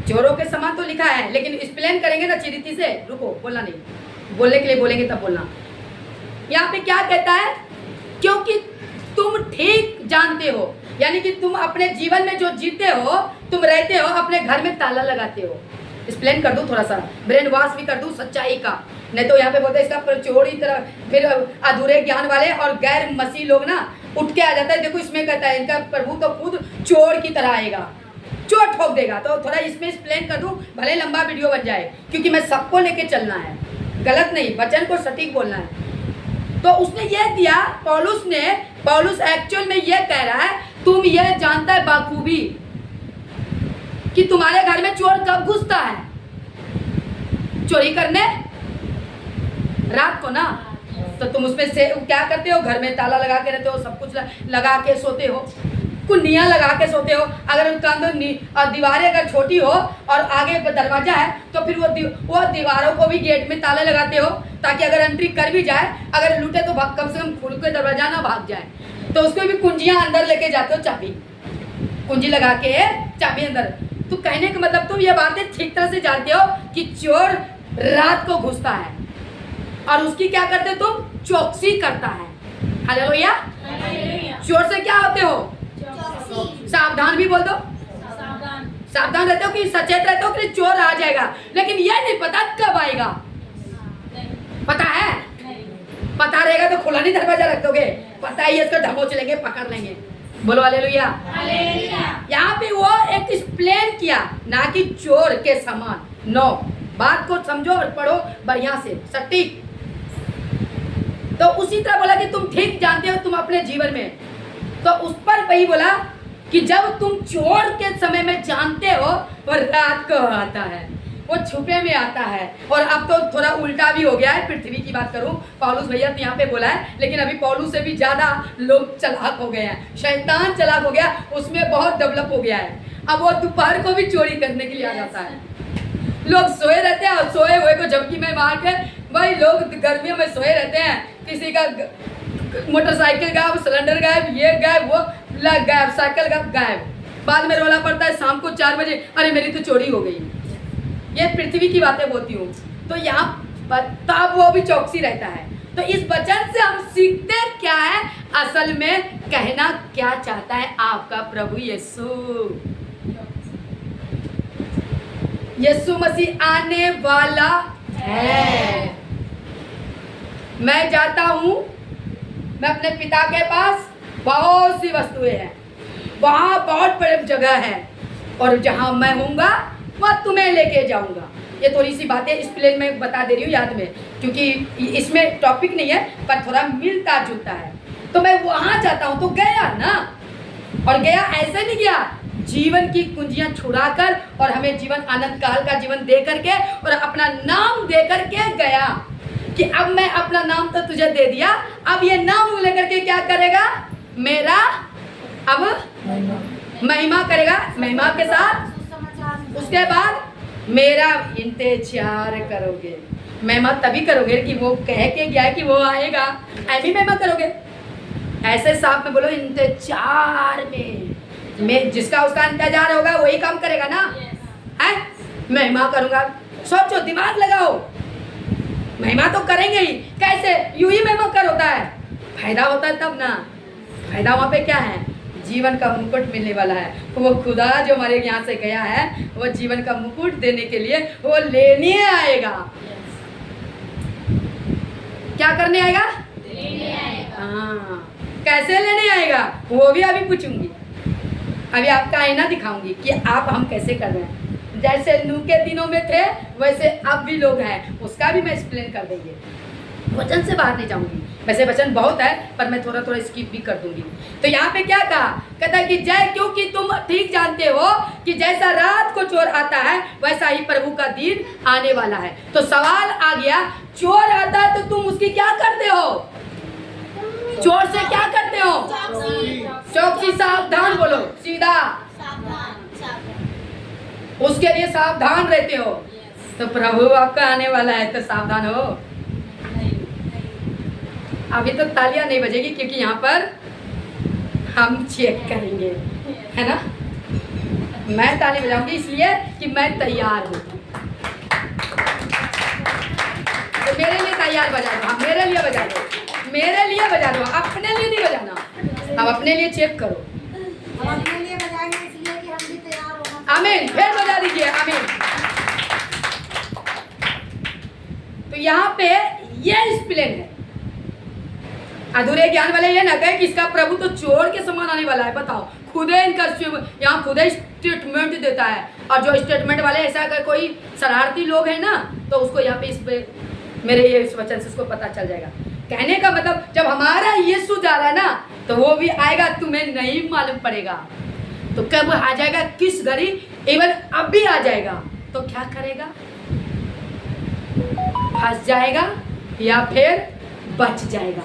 चोरों के समान तो लिखा है, लेकिन एक्सप्लेन करेंगे ना चिरिती से। रुको, बोलना नहीं, बोलने के लिए बोलेंगे तब बोलना। यहाँ पे क्या कहता है? क्योंकि तुम ठीक जानते हो, यानी कि तुम अपने जीवन में जो जीते हो, तुम रहते हो, अपने घर में ताला लगाते हो। एक्सप्लेन कर दूं थोड़ा सा, ब्रेन वॉश भी कर दूं सच्चाई का। नहीं तो यहाँ पे बोलते इसका चोरी तरह, फिर अधूरे ज्ञान वाले और गैर मसीह लोग ना उठ के आ जाता है। देखो इसमें कहता है इनका प्रभु तो खुद चोर की तरह आएगा, चोर ठोक देगा। तो थोड़ा इसमें एक्सप्लेन कर दूं, भले लंबा वीडियो बन जाए, क्योंकि मैं सबको लेके चलना है, गलत नहीं, वचन को सटीक बोलना है। तो उसने ये दिया, पौलुस एक्चुअल में ये कह रहा है, तुम ये जानता है बाखूबी कि तुम्हारे घर में चोर कब घुसता है? चोरी करने रात को ना। तो तुम उसमें से क्या करते हो? घर में ताला लगा के रहते हो, सब कुछ लगा के सोते हो, कुंडियाँ लगा के सोते हो। अगर उसका अंदर दीवारें अगर छोटी हो और आगे दरवाजा है तो फिर वो दीवारों को भी गेट में ताले लगाते हो, ताकि अगर एंट्री कर भी जाए, अगर लूटे तो कम से कम खुल के दरवाजा ना भाग जाए। तो उसको भी कुंजियाँ अंदर लेके जाते हो, चाबी कुंजी लगा के चाबी अंदर। तो कहने का मतलब तुम ये बातें ठीक तरह से जानते हो कि चोर रात को घुसता है और उसकी क्या करते हो तुम? चौकसी करता है। हालेलुया। चोर से क्या होते हो? सावधान भी बोल दो। सावधान रहते हो कि सचेत रहते हो कि चोर आ जाएगा, लेकिन ये नहीं पता कब आएगा। पता है? पता रहेगा तो खुला नहीं दरवाजा रख दोगे, पता ही है इसको ढमोच लेंगे, पकड़ लेंगे। बोलो हालेलुया। यहाँ पे वो एक एक्सप्लेन किया, ना कि चोर के समान। नो, बात को समझो और पढ़ो बढ़िया से, सटीक। तो उसी तरह बोला कि तुम ठीक जानते हो तुम अपने जीवन में। तो उस पर वही बोला कि जब तुम चोर के समय में जानते हो, वो रात को आता है, वो छुपे में आता है। और अब तो थोड़ा उल्टा भी हो गया है। पृथ्वी की बात करूं, पौलुस भैया तो यहाँ पे बोला है, लेकिन अभी पौलुस से भी ज़्यादा लोग चालाक हो गए हैं। शैतान चालाक हो गया, उसमें बहुत डेवलप हो गया है। अब वो दोपहर को भी चोरी करने के लिए आ जाता है। लोग सोए रहते हैं और सोए हुए को झपकी में मार के भाई लोग गर्मियों में सोए रहते हैं, किसी का मोटरसाइकिल गायब, सिलेंडर गायब, ये गायब, वो गायब, साइकिल गायब। बाद में रोला पड़ता है शाम को 4 बजे, अरे मेरी तो चोरी हो गई। ये पृथ्वी की बातें बोलती हूँ। तो यहाँ पर तब वो भी चौकसी रहता है। तो इस वचन से हम सीखते क्या है, असल में कहना क्या चाहता है आपका प्रभु यीशु मसीह आने वाला है। मैं जाता हूँ, मैं अपने पिता के पास, बहुत सी वस्तुएं हैं, वहाँ बहुत बड़ी जगह है, और जहाँ मैं हूँगा वह तुम्हें लेके जाऊँगा। ये थोड़ी सी बातें इस प्लेन में बता दे रही हूँ याद में, क्योंकि इसमें टॉपिक नहीं है पर थोड़ा मिलता जुलता है। तो मैं वहाँ जाता हूँ, तो गया ना, और गया ऐसे नहीं गया, जीवन की कुंजियां छुड़ाकर और हमें जीवन आनंद काल का जीवन दे करके और अपना नाम दे करके गया कि अब मैं अपना नाम तो तुझे दे दिया, अब ये नाम लेकर के क्या करेगा, मेरा अब महिमा करेगा, महिमा के साथ उसके बाद मेरा इंतजार करोगे। महिमा तभी करोगे कि वो कह के गया कि वो आएगा, ऐसी महिमा करोगे। ऐसे साफ में बोलो, इंतजार में जिसका उसका इंतजार होगा वही काम करेगा ना। है महिमा करूंगा, सोचो, दिमाग लगाओ, महिमा तो करेंगे ही। कैसे? यूं ही महिमा कर होता है, फायदा होता है तब ना। फायदा वहाँ पे क्या है, जीवन का मुकुट मिलने वाला है। वो खुदा जो हमारे यहाँ से गया है, वो जीवन का मुकुट देने के लिए वो लेने आएगा। क्या करने आएगा? लेने आएगा। हाँ, कैसे लेने आएगा वो भी अभी पूछूंगी। अभी आपका आईना दिखाऊंगी कि आप हम कैसे कर रहे हैं। जैसे नूह के दिनों में थे वैसे अब भी लोग हैं, उसका भी मैं एक्सप्लेन कर देंगे। वचन से बाहर नहीं जाऊंगी, वैसे वचन बहुत है पर मैं थोड़ा थोड़ा स्किप भी कर दूंगी। तो यहाँ पे क्या कहा, कहता है कि जय, क्योंकि तुम ठीक जानते हो कि जैसा रात को चोर आता है वैसा ही प्रभु का दिन आने वाला है। तो सवाल आ गया, चोर आता है तो तुम उसकी क्या करते हो? चोर से क्या करते हो? चौकसी, सावधान बोलो, सीधा उसके लिए सावधान रहते हो। तो प्रभु आपका आने वाला है तो सावधान हो। अभी तो तालियां नहीं बजेगी क्योंकि यहाँ पर हम चेक करेंगे, है ना। मैं ताली बजाऊंगी इसलिए कि मैं तैयार हूँ। तो मेरे लिए तैयार बजा दो, हाँ मेरे लिए बजा दो, मेरे लिए बजा दो, अपने लिए नहीं बजाना। अब अपने लिए चेक करो। हम अपने लिए बजाएंगे इसलिए कि हम भी तैयार होना। आमीन, फिर बजा दीजिए आमीन। तो यहाँ पे ये एक्सप्लेन है। अधूरे ज्ञान वाले ये ना कहे कि इसका प्रभु तो चोर के समान आने वाला है। बताओ, खुद इनका यहाँ खुद स्टेटमेंट देता है। और जो स्टेटमेंट वाले ऐसा अगर कोई शरारती लोग हैं ना, तो उसको यहाँ पे इस पे मेरे ये इस वचन से उसको पता चल जाएगा। कहने का मतलब, जब हमारा यीशु जा रहा है ना, तो वो भी आएगा, तुम्हें नहीं मालूम पड़ेगा। तो कब आ जाएगा, किस घड़ी, इवन अब भी आ जाएगा। तो क्या करेगा? फंस जाएगा या फिर बच जाएगा।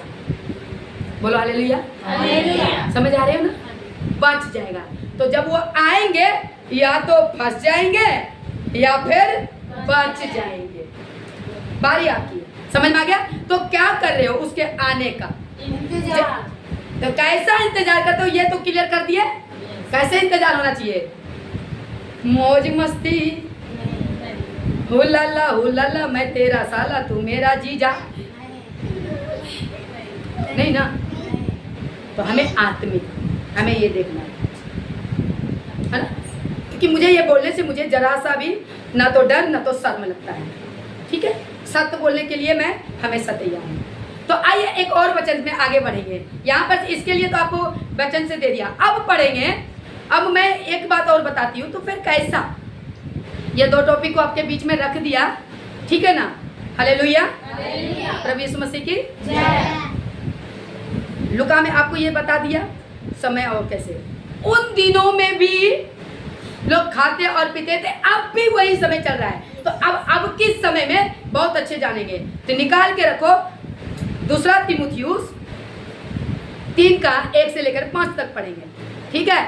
बोलो हालेलुया। हालेलुया। समझ आ रहे हो ना? बच जाएगा। तो जब वो आएंगे या तो फंस जाएंगे या फिर बच जाएंगे। बारी आपकी, समझ में आ गया? तो क्या कर रहे हो उसके आने का? इंतजार। तो कैसा इंतजार करते हो ये तो क्लियर कर दिए। कैसे इंतजार होना चाहिए? मौज मस्ती, हुलाला मैं तेरा साला तू मेरा जीजा, नहीं ना। तो हमें आत्मिक, हमें ये देखना है ना, क्योंकि मुझे ये बोलने से मुझे जरा सा भी ना तो डर ना तो शर्म लगता है। ठीक है, सत्य बोलने के लिए मैं हमेशा तैयार हूँ। तो आइए एक और वचन में आगे बढ़ेंगे। यहाँ पर इसके लिए तो आपको वचन से दे दिया, अब पढ़ेंगे। अब मैं एक बात और बताती हूँ, तो फिर कैसा, ये दो टॉपिक को आपके बीच में रख दिया, ठीक है ना। हालेलुया, प्रभु यीशु मसीह की जय। लुका में आपको ये बता दिया समय और कैसे। उन दिनों में भी लोग खाते और पीते थे, अब भी वही समय चल रहा है। तो अब किस समय में बहुत अच्छे जानेंगे, तो निकाल के रखो। दूसरा तीमुथियुस 3 का 1 से लेकर 5 तक पढ़ेंगे, ठीक है।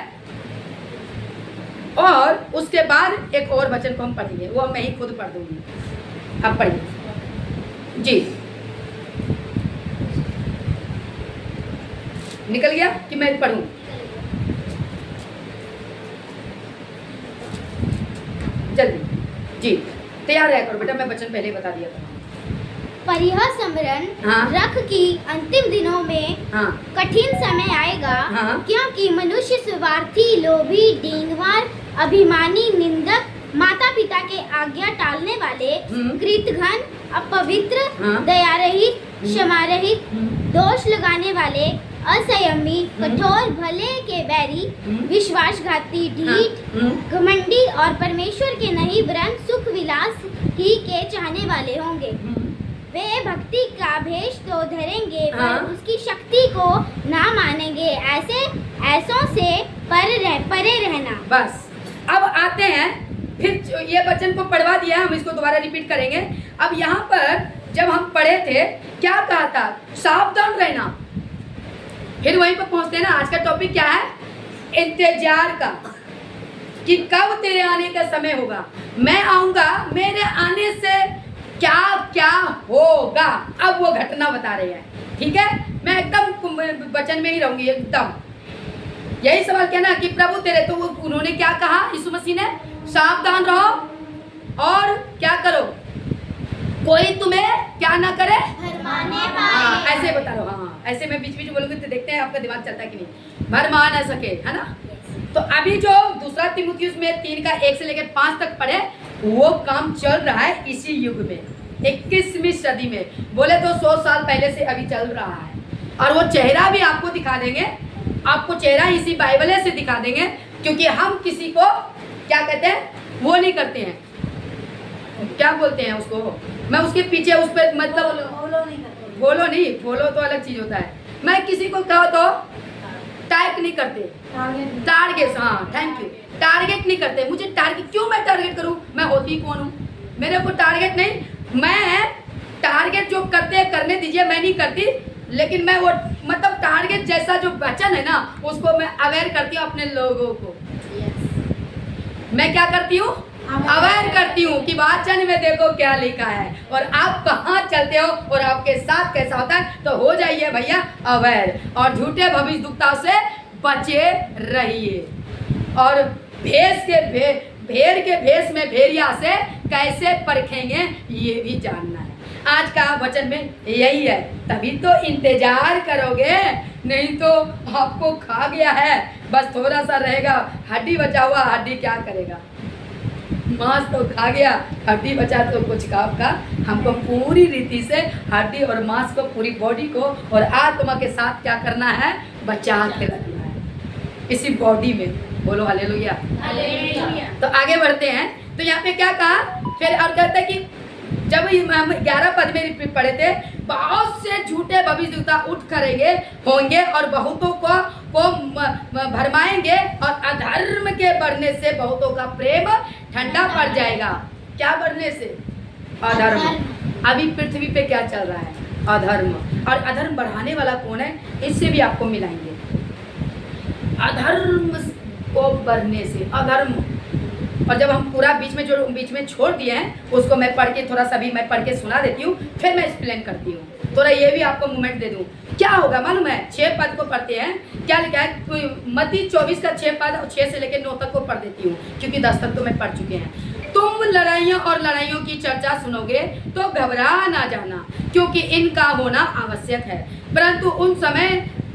और उसके बाद एक और वचन को हम पढ़ेंगे, वो मैं ही खुद पढ़ दूंगी। अब पढ़िए जी निकल गया कि मैं पढ़ूं? जल्दी जी तैयार रह करो बेटा, मैं वचन पहले ही बता दिया था। पर यह स्मरण हाँ। रख कि अंतिम दिनों में हाँ कठिन समय आएगा, हाँ। क्योंकि मनुष्य स्वार्थी, लोभी, डींगवार, अभिमानी, निंदक, माता पिता के आज्ञा टालने वाले, कृतघ्न, अपवित्र, हाँ। दयारहित, क्षमारहित, दोष लगाने वाले, असंयमी, कठोर, भले के बैरी, विश्वासघाती, ढीठ, घमंडी और परमेश्वर के नहीं वरन सुख विलास ही के चाहने वाले होंगे। वे भक्ति का भेष तो धरेंगे हाँ। पर उसकी शक्ति को ना मानेंगे। ऐसों से परे रहना। बस अब आते हैं, फिर ये वचन को पढ़वा दिया, हम इसको दोबारा रिपीट करेंगे। अब यहाँ पर जब हम पढ़े थे क्या कहा था? सावधान रहना। फिर वहीं पर पहुंचते हैं ना। आज का टॉपिक क्या है? इंतजार का, कि कब तेरे आने का समय होगा। मैं आऊंगा, मेरे आने से क्या क्या होगा। अब वो घटना बता रहे हैं, ठीक है। मैं एकदम वचन में ही रहूंगी एकदम। यही सवाल क्या ना कि प्रभु तेरे, तो वो उन्होंने क्या कहा यीशु मसीह ने? सावधान रहो और क्या करो, कोई तुम्हें क्या ना करे, भरमाने हाँ, पाए। ऐसे बता रहा हूँ। हाँ ऐसे मैं बीच बीच बोलूंगी तो देखते हैं आपका दिमाग चलता है कि नहीं। भरमा ना सके, है ना। तो अभी जो दूसरा तीमुथियुस में 3 का 1 से लेकर 5 तक पढ़े, वो काम चल रहा है इसी युग में, 21वीं सदी में। बोले तो 100 साल पहले से अभी चल रहा है। और वो चेहरा भी आपको दिखा देंगे, आपको चेहरा इसी बाइबल से दिखा देंगे, क्योंकि हम किसी को क्या कहते हैं, वो नहीं करते हैं, क्या बोलते हैं उसको, मैं उसके पीछे उस पर मतलब फॉलो नहीं करते। फॉलो नहीं, फॉलो तो अलग चीज होता है। मैं किसी को कहो तो टाइप नहीं करते, टारगेट, हाँ थैंक यू, टारगेट नहीं करते। मुझे टारगेट, क्यों मैं टारगेट करूं? मैं होती कौन हूं? मेरे को टारगेट नहीं, मैं टारगेट जो करते हैं करने दीजिए, मैं नहीं करती। लेकिन मैं वो मतलब टारगेट जैसा जो वचन है ना, उसको मैं अवेयर करती हूँ अपने लोगों को। मैं क्या करती हूँ? अवेयर करती हूँ कि वचन में देखो क्या लिखा है और आप कहाँ चलते हो और आपके साथ कैसा होता है। तो हो जाइए भैया अवेयर, और झूठे भविष्यवक्ताओं से बचे रहिए। और भेड़ के भेष में भेड़िया से कैसे परखेंगे, ये भी जानना है। आज का वचन में यही है, तभी तो इंतजार करोगे, नहीं तो आपको खा गया है। बस थोड़ा सा रहेगा, हड्डी बचा हुआ, हड्डी क्या करेगा? मांस तो खा गया, हड्डी बचा तो कुछ काम का। हमको पूरी रीति से हड्डी और मांस को, पूरी बॉडी को और आत्मा के साथ क्या करना है? बचा के रखना है इसी बॉडी में। बोलो हालेलुया। तो आगे बढ़ते हैं। तो यहाँ पे क्या कहा फिर, और कहते हैं कि जब हम 11 पद में पढ़े थे, बहुत से झूठे भविष्यवक्ता उठ करेंगे होंगे और बहुतों को भरमाएंगे, और अधर्म के बढ़ने से बहुतों का प्रेम ठंडा पड़ जाएगा। क्या बढ़ने से? अधर्म। अभी पृथ्वी पे क्या चल रहा है? अधर्म। और अधर्म बढ़ाने वाला कौन है? इससे भी आपको मिलाएंगे। अधर्म को बढ़ने से, अधर्म। और जब हम पूरा बीच में छोड़ दिए हैं, उसको मैं पढ़ के थोड़ा सा भी मैं पढ़ के सुना देती हूँ, फिर मैं एक्सप्लेन करती हूँ। थोड़ा ये भी आपको मोमेंट दे दूँ। क्या होगा मालूम है? 6 पद को पढ़ते हैं। क्या लिखा है? मत्ती 24 का 6 पद, 6 से लेकर 9 तक को पढ़ देती हूँ, क्योंकि 10 तक तो मैं पढ़ चुके हैं। तुम लड़ाइयों और लड़ाइयों की चर्चा सुनोगे तो घबरा ना जाना, क्योंकि इनका होना आवश्यक है, परंतु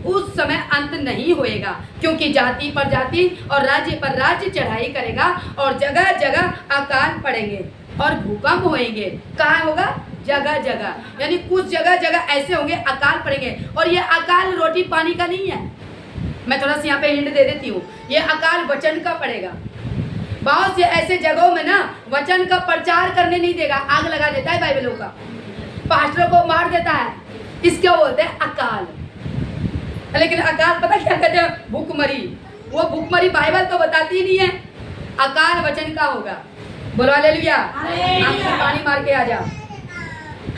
उस समय अंत नहीं होएगा। क्योंकि जाति पर जाति और राज्य पर राज्य चढ़ाई करेगा, और जगह जगह अकाल पड़ेंगे और भूकंप होएंगे। कहाँ होगा? जगह जगह, यानी कुछ जगह जगह ऐसे होंगे अकाल पड़ेंगे। और ये अकाल रोटी पानी का नहीं है। मैं थोड़ा सा यहाँ पे हिंट दे देती हूँ, ये अकाल वचन का पड़ेगा। बहुत से ऐसे जगहों में ना वचन का प्रचार करने नहीं देगा, आग लगा देता है बाइबलों का, पास्टरों को मार देता है। इसको बोलते हैं अकाल। लेकिन अकाल पता क्या कहते हैं? भूखमरी। वो भूखमरी बाइबल तो बताती ही नहीं है, अकाल वचन का होगा। बोलो हालेलुया। आपको पानी मार के आ जाओ।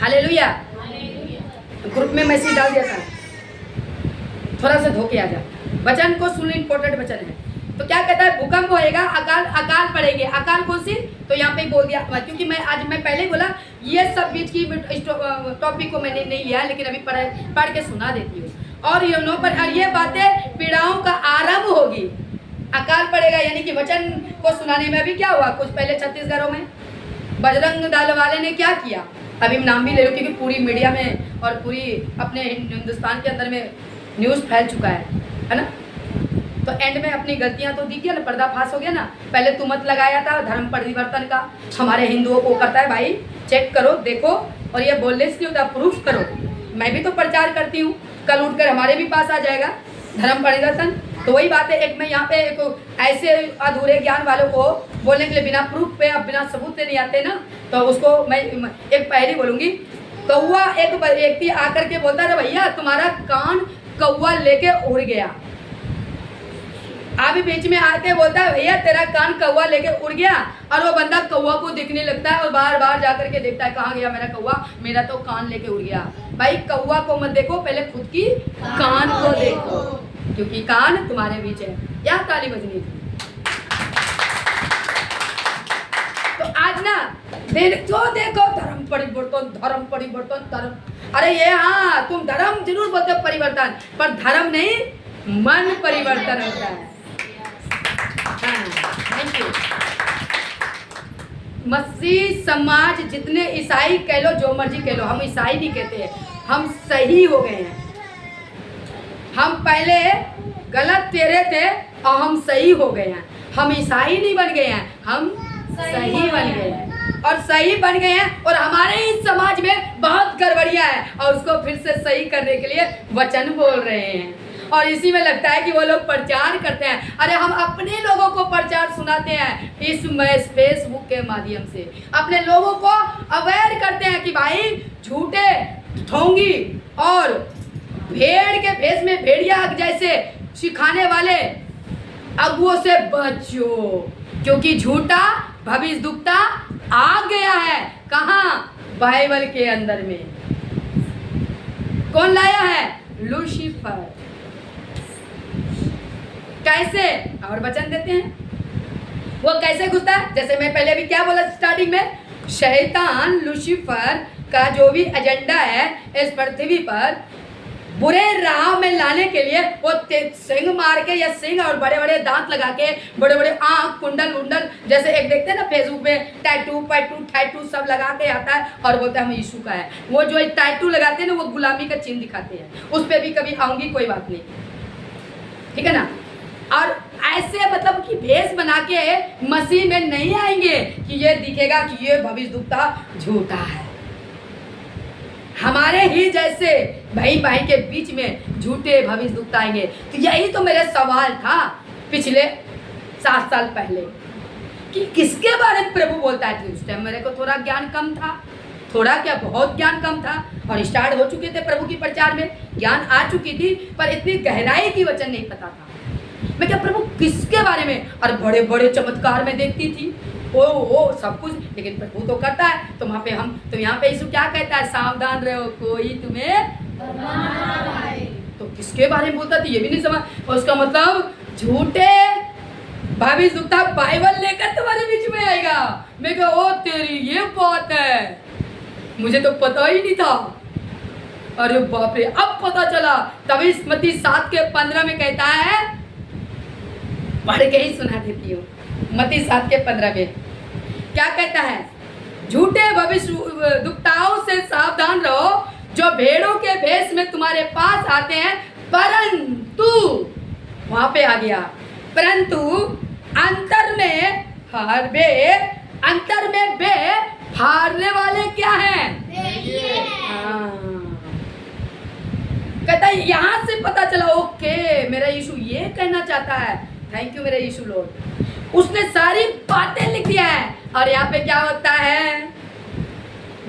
हालेलुया। ग्रुप में मैसेज डाल दिया था, थोड़ा सा धोके आ जाओ। वचन को सुनना, इंपॉर्टेंट वचन है। तो क्या कहता है, भूकंप होएगा, अकाल अकाल पड़ेंगे। अकाल कौन सी, तो यहाँ पे बोल दिया, क्योंकि मैं पहले ही बोला ये सब बीच की टॉपिक को मैंने नहीं लिया, लेकिन अभी पढ़ के सुना देती हूँ। और ये बातें पीड़ाओं का आरंभ होगी। अकाल पड़ेगा यानी कि वचन को सुनाने में अभी क्या हुआ, कुछ पहले छत्तीसगढ़ों में बजरंग दल वाले ने क्या किया, अभी नाम भी ले लो क्योंकि पूरी मीडिया में और पूरी अपने हिंदुस्तान के अंदर में न्यूज़ फैल चुका है ना। तो एंड में अपनी गलतियां तो दिख गया ना, पर्दाफाश हो गया ना। पहले तुमत लगाया था धर्म परिवर्तन का, हमारे हिंदुओं को करता है भाई, चेक करो देखो, और ये बोलने से होता, प्रूफ करो। मैं भी तो प्रचार करती हूँ, कल उठकर हमारे भी पास आ जाएगा धर्म परिवर्तन। तो वही बात है, एक मैं यहाँ पे एक ऐसे अधूरे ज्ञान वालों को बोलने के लिए बिना प्रूफ पे, अब बिना सबूत से नहीं आते ना, तो उसको मैं एक पहली बोलूँगी। कौवा, एक व्यक्ति आकर के बोलता है भैया तुम्हारा कान कौवा लेके उड़ गया। अभी बीच में आके बोलता है भैया तेरा कान कौवा लेके उड़ गया, और वो बंदा कौवा को दिखने लगता है और बार बार जाकर के देखता है कहाँ गया मेरा कौवा, मेरा तो कान लेके उड़ गया। भाई कौवा को मत देखो, पहले खुद की कान को देखो, क्योंकि कान तुम्हारे बीच है। या ताली बजनी थी। तो आज ना जो देखो धर्म परिवर्तन धर्म, अरे ये हाँ तुम धर्म जरूर बोलते हो परिवर्तन, पर धर्म नहीं मन परिवर्तन होता है। Thank you. मसीह समाज जितने ईसाई कह लो, जो मर्जी कह लो, हम ईसाई नहीं कहते हैं, हम सही हो गए हैं। हम पहले गलत तेरे थे और हम सही हो गए हैं। हम ईसाई नहीं बन गए हैं, हम सही बन गए हैं, और सही बन गए हैं। और हमारे इस समाज में बहुत गड़बड़ियां है, और उसको फिर से सही करने के लिए वचन बोल रहे हैं। और इसी में लगता है कि वो लोग प्रचार करते हैं। अरे हम अपने लोगों को प्रचार सुनाते हैं इस फेसबुक के माध्यम से, अपने लोगों को अवेयर करते हैं कि भाई झूठे ढोंगी और भेड़ के भेष में भेड़िया जैसे सिखाने वाले अगुओं से बचो, क्योंकि झूठा भविष्यद्वक्ता आ गया है। कहाँ, बाइबल के अंदर में। कौन लाया है, लूसीफर। कैसे, और वचन देते हैं वो कैसे घुसता है। जैसे मैं पहले भी क्या बोला स्टार्टिंग में, शैतान लूसीफर का जो भी एजेंडा है इस पृथ्वी पर बुरे राह में लाने के लिए, वो सिंग मार के या सिंग और बड़े बड़े दांत लगा के, बड़े बड़े आँख कुंडल उंडल, जैसे एक देखते हैं ना फेसबुक में टैटू सब लगा के आता है और बोलता है हम यीशु का है। वो जो टैटू लगाते हैं ना, वो गुलामी का चिन्ह दिखाते हैं। उस पर भी कभी आऊँगी, कोई बात नहीं, ठीक है ना। और ऐसे मतलब कि भेष बना के मसीह में नहीं आएंगे कि ये दिखेगा कि ये भविष्यद्वक्ता झूठा है। हमारे ही जैसे भाई के बीच में झूठे भविष्यद्वक्ता आएंगे। तो यही तो मेरा सवाल था पिछले 7 साल पहले कि किसके बारे में प्रभु बोलता है। उस टाइम मेरे को थोड़ा ज्ञान कम था, थोड़ा क्या बहुत ज्ञान कम था, और स्टार्ट हो चुके थे प्रभु की प्रचार में, ज्ञान आ चुकी थी, पर इतनी गहराई की वचन नहीं पता था। मैं क्या प्रभु किसके बारे में, और बड़े बड़े चमत्कार में देखती थी, ओ सब कुछ, लेकिन प्रभु तो करता है। तो वहाँ पे हम, तो यहाँ पे यीशु क्या कहता है, सावधान रहो कोई तुम्हें, तो किसके बारे में बोलता था ये भी नहीं समझ। और उसका मतलब झूठे भविष्यद्वक्ता बाइबल लेकर तुम्हारे बीच में आएगा। मैं क्या, ओ तेरी ये बात है, मुझे तो पता ही नहीं था। अरे बाप रे, अब पता चला। तभी मत्ती 7:15 में कहता है, पढ़ के ही सुना देती हूँ, मत्ती 7:15 में क्या कहता है, झूठे भविष्यद्वक्ताओं से सावधान रहो जो भेड़ों के भेष में तुम्हारे पास आते हैं, परंतु वहां पे आ गया, परंतु अंतर में हारने वाले क्या हैं, कहता है यहाँ से पता चला। ओके, मेरा यीशु ये कहना चाहता है। थैंक यू मेरा यीशु लॉर्ड, उसने सारी बातें लिख दिया है। और यहाँ पे क्या होता है,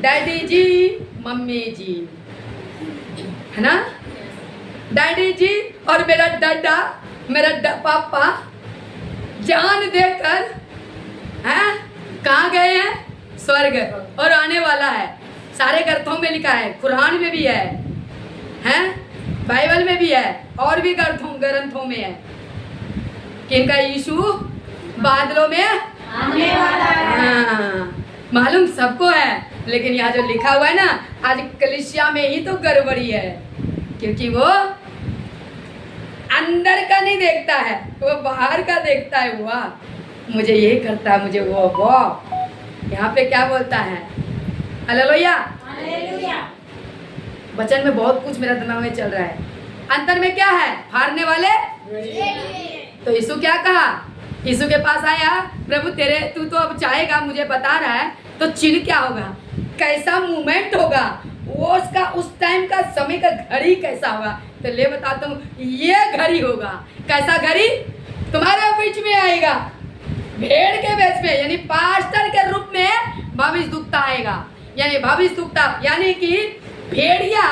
डैडी जी मम्मी जी, है ना, डैडी जी और मेरा डाडा, मेरा पापा जान देकर हैं कहाँ गए हैं, स्वर्ग, और आने वाला है। सारे ग्रंथों में लिखा है, कुरान में भी है, हैं बाइबल में भी है, और भी ग्रंथों में है। कि इनका यीशु बादलों में आने वाला है। हाँ, मालूम सबको है, लेकिन यहाँ जो लिखा हुआ है ना, आज कलीसिया में ही तो गड़बड़ी है, क्योंकि वो अंदर का नहीं देखता है, वो बाहर का देखता है। वाह, मुझे ये करता है, मुझे वो यहाँ पे क्या बोलता है? हालेलुया। हालेलुया। वचन में बहुत कुछ मेरा दिमाग में चल रहा है। अंतर में क्या है? फाड़ने वाले। तो यीशु क्या कहा? यीशु के पास आया, प्रभु तेरे तू तो अब चाहेगा, मुझे बता रहा है, तो चिन्ह क्या होगा, कैसा मूवमेंट होगा, वो उसका उस टाइम का समय का घड़ी कैसा होगा? तो ले बताता हूँ, ये घड़ी होगा। कैसा घड़ी? तुम्हारे बीच में आएगा, भेड़ के वेश में, यानी पास्टर के रूप में भविष्यद्वक्ता आएगा। यानी भविष्यद्वक्ता यानी कि भेड़िया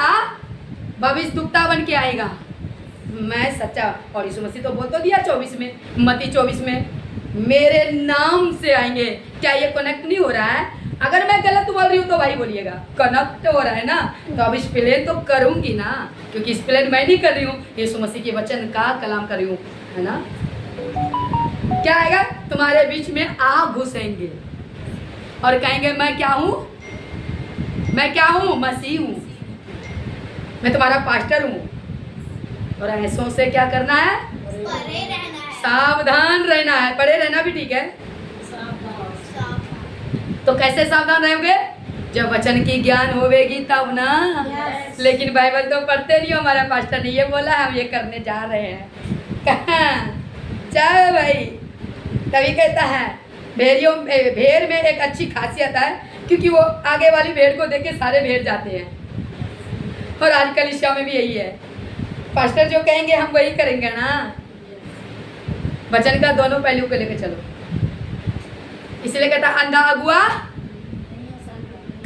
भविष्यद्वक्ता बन के आएगा। मैं सच्चा, और यीशु मसीह तो बोल तो दिया 24 में, मत्ती 24 में, मेरे नाम से आएंगे। क्या ये कनेक्ट नहीं हो रहा है? अगर मैं गलत बोल रही हूँ तो भाई बोलिएगा, कनेक्ट हो रहा है ना, तो अब एक्सप्लेन तो करूँगी ना, क्योंकि एक्सप्लेन मैं नहीं कर रही हूँ, यीशु मसीह के वचन का कलाम कर रही हूँ, है ना। क्या आएगा? तुम्हारे बीच में आ घुसेंगे और कहेंगे मैं क्या हूँ, मैं क्या हूँ, मसीह हूँ, मैं तुम्हारा पास्टर हूँ। और ऐसों से क्या करना है? परे रहना है। सावधान रहना है। पड़े रहना भी ठीक है। तो कैसे सावधान रहोगे? जब वचन की ज्ञान होवेगी तब ना। Yes. लेकिन बाइबल तो पढ़ते नहीं हो, हमारा पास्टर ने ये बोला, हम ये करने जा रहे हैं। कहाँ जाओ भाई? तभी कहता है भेड़ में एक अच्छी खासियत है, क्योंकि वो आगे वाली भेड़ को देख के सारे भेड़ जाते हैं। और आजकल ईशा में भी यही है, पास्टर जो कहेंगे हम वही करेंगे ना। वचन का दोनों पहलू को लेकर चलो। इसलिए कहता अंधा अगुआ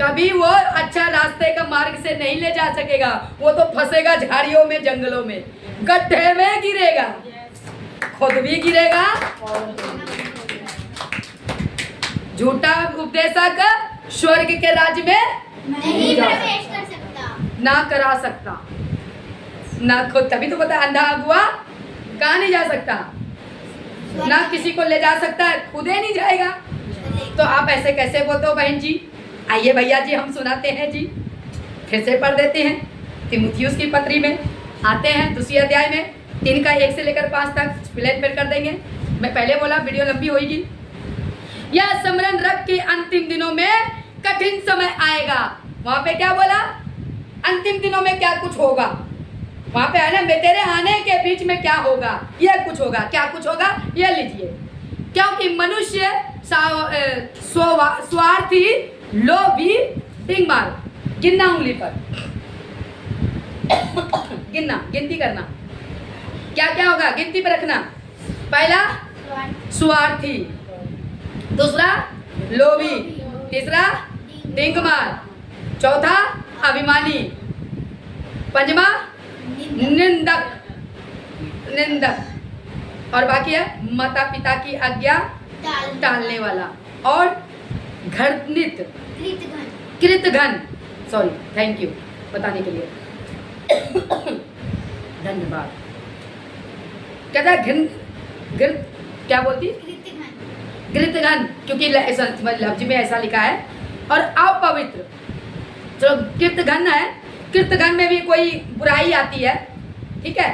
कभी वो अच्छा रास्ते का मार्ग से नहीं ले जा सकेगा, वो तो फंसेगा झाड़ियों में, जंगलों में, गड्ढे में गिरेगा, खुद भी गिरेगा। झूठा उपदेशक स्वर्ग के राज्य में नहीं प्रवेश कर सकता, ना करा सकता, ना खुद। तभी तो पता अंधा अगुआ कहाँ नहीं जा सकता, ना किसी को ले जा सकता है, खुद ही नहीं जाएगा। तो आप ऐसे कैसे बोलते हो बहन जी? आइए भैया जी, हम सुनाते हैं जी, फिर से पढ़ देते हैं। तीमुथियुस की पत्री में आते हैं, दूसरी अध्याय में 3 का 1 से लेकर 5 तक स्प्लेन पर कर देंगे। मैं पहले बोला वीडियो लंबी होगी। यह स्मरण रख के अंतिम दिनों में कठिन समय आएगा। वहां पे क्या बोला? अंतिम दिनों में क्या कुछ होगा। वहां पे है ना, तेरे आने के बीच में क्या होगा, यह कुछ होगा। क्या कुछ होगा? ये लीजिए, क्योंकि मनुष्य स्वार्थी, लोभी, टिंगमार, गिनना उंगली पर गिनना, गिनती करना। क्या क्या होगा? गिनती पर रखना। पहला स्वार्थी, दूसरा लोभी, तीसरा टिंगमार, चौथा अभिमानी, पंजवा निंदक, और बाकी है माता पिता की आज्ञा टालने वाला, और घृणित, कृतघ्न। सॉरी, थैंक यू बताने के लिए, धन्यवाद। कहता है क्या बोलती? घृतघ्न, क्योंकि लफ्ज में ऐसा लिखा है। और अपवित्र, जो कृतघ्न है, कृतघ्न में भी कोई बुराई आती है, ठीक है।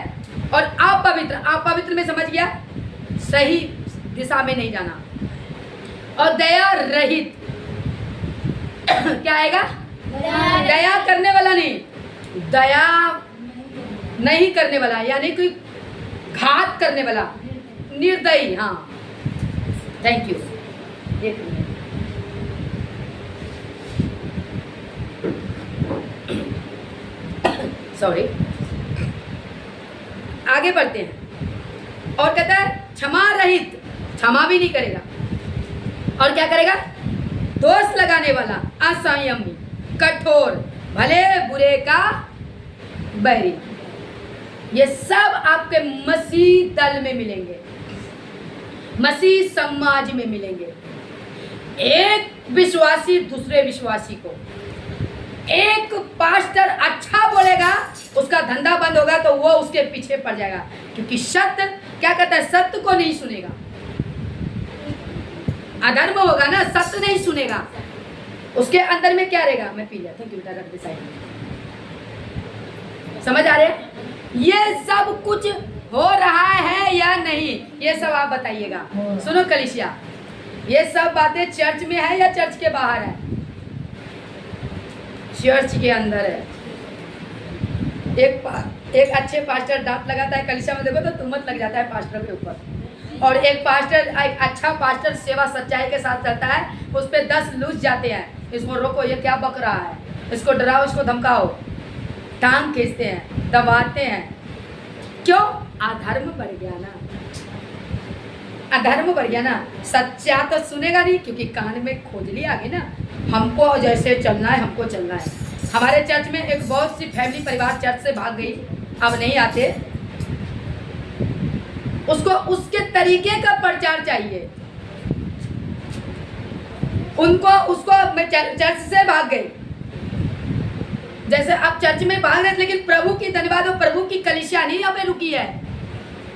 और अपवित्र, अपवित्र में समझ गया, सही दिशा में नहीं जाना। और दया रहित क्या आएगा? दया करने वाला नहीं, दया नहीं करने वाला, यानी कि घात करने वाला, निर्दयी। हाँ, थैंक यू। सॉरी, आगे बढ़ते हैं। और कहता है क्षमा रहित, क्षमा भी नहीं करेगा। और क्या करेगा? दोष लगाने वाला, असंयमी, कठोर, भले बुरे का बैरी। ये सब आपके मसीह दल में मिलेंगे, मसीह समाज में मिलेंगे। एक विश्वासी दूसरे विश्वासी को, एक पास्टर अच्छा बोलेगा, उसका धंधा बंद होगा तो वो उसके पीछे पड़ जाएगा, क्योंकि सत्य क्या कहता है, सत्य को नहीं सुनेगा। अधर्म होगा ना, सत्य नहीं सुनेगा, उसके अंदर में क्या रहेगा। मैं पी लिया, थैंक यू बेटा, रख दे साइड में। समझ आ रहे हैं? ये सब कुछ हो रहा है या नहीं, ये सब आप बताइएगा। सुनो कलिसिया, ये सब बातें चर्च में है या चर्च के बाहर है? चर्च के अंदर है। एक अच्छे पास्टर डांट लगाता है कलिसिया में, देखो तो तुमत लग जाता है पास्टर के ऊपर। और एक पास्टर, एक अच्छा पास्टर सेवा सच्चाई के साथ करता है, उस पर 10 लूज जाते हैं, इसको रोको, ये क्या बक रहा है, इसको डराओ, इसको धमकाओ, टांग खींचते हैं, दबाते हैं। क्यों? अधर्म बढ़ गया ना, अधर्म बढ़ गया ना। सच्चा तो सुनेगा नहीं, क्योंकि कान में खोजली आ गई ना, हमको जैसे चलना है हमको चलना है। हमारे चर्च में एक बहुत सी फैमिली परिवार चर्च से भाग गई, अब नहीं आते। उसको उसके तरीके का प्रचार चाहिए, उनको उसको चर्च से भाग गई, जैसे अब चर्च में भाग रहे, लेकिन प्रभु की धन्यवाद हो, प्रभु की कलीसिया नहीं यहाँ पे रुकी है,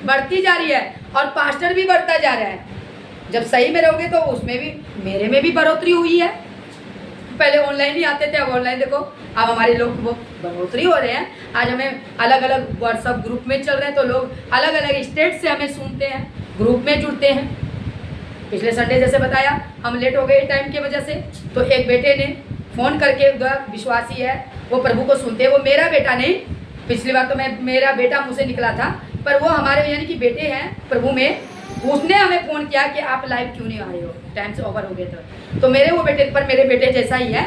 बढ़ती जा रही है, और पास्टर भी बढ़ता जा रहा है। जब सही में रहोगे तो उसमें भी, मेरे में भी बढ़ोतरी हुई है। पहले ऑनलाइन ही आते थे, अब ऑनलाइन देखो, अब हमारे लोग वो बढ़ोतरी हो रहे हैं। आज हमें अलग अलग व्हाट्सएप ग्रुप में चल रहे हैं, तो लोग अलग अलग स्टेट से हमें सुनते हैं, ग्रुप में जुड़ते हैं। पिछले संडे जैसे बताया, हम लेट हो गए टाइम की वजह से, तो एक बेटे ने फ़ोन करके, विश्वासी है, वो प्रभु को सुनते हैं, वो मेरा बेटा नहीं, पिछली बार तो मेरा बेटा मुझसे निकला था, पर वो हमारे यानी कि बेटे हैं प्रभु में, उसने हमें फ़ोन किया कि आप लाइव क्यों नहीं आ रहे हो, टाइम से ओवर हो गए थे। तो मेरे वो बेटे पर, मेरे बेटे जैसा ही है,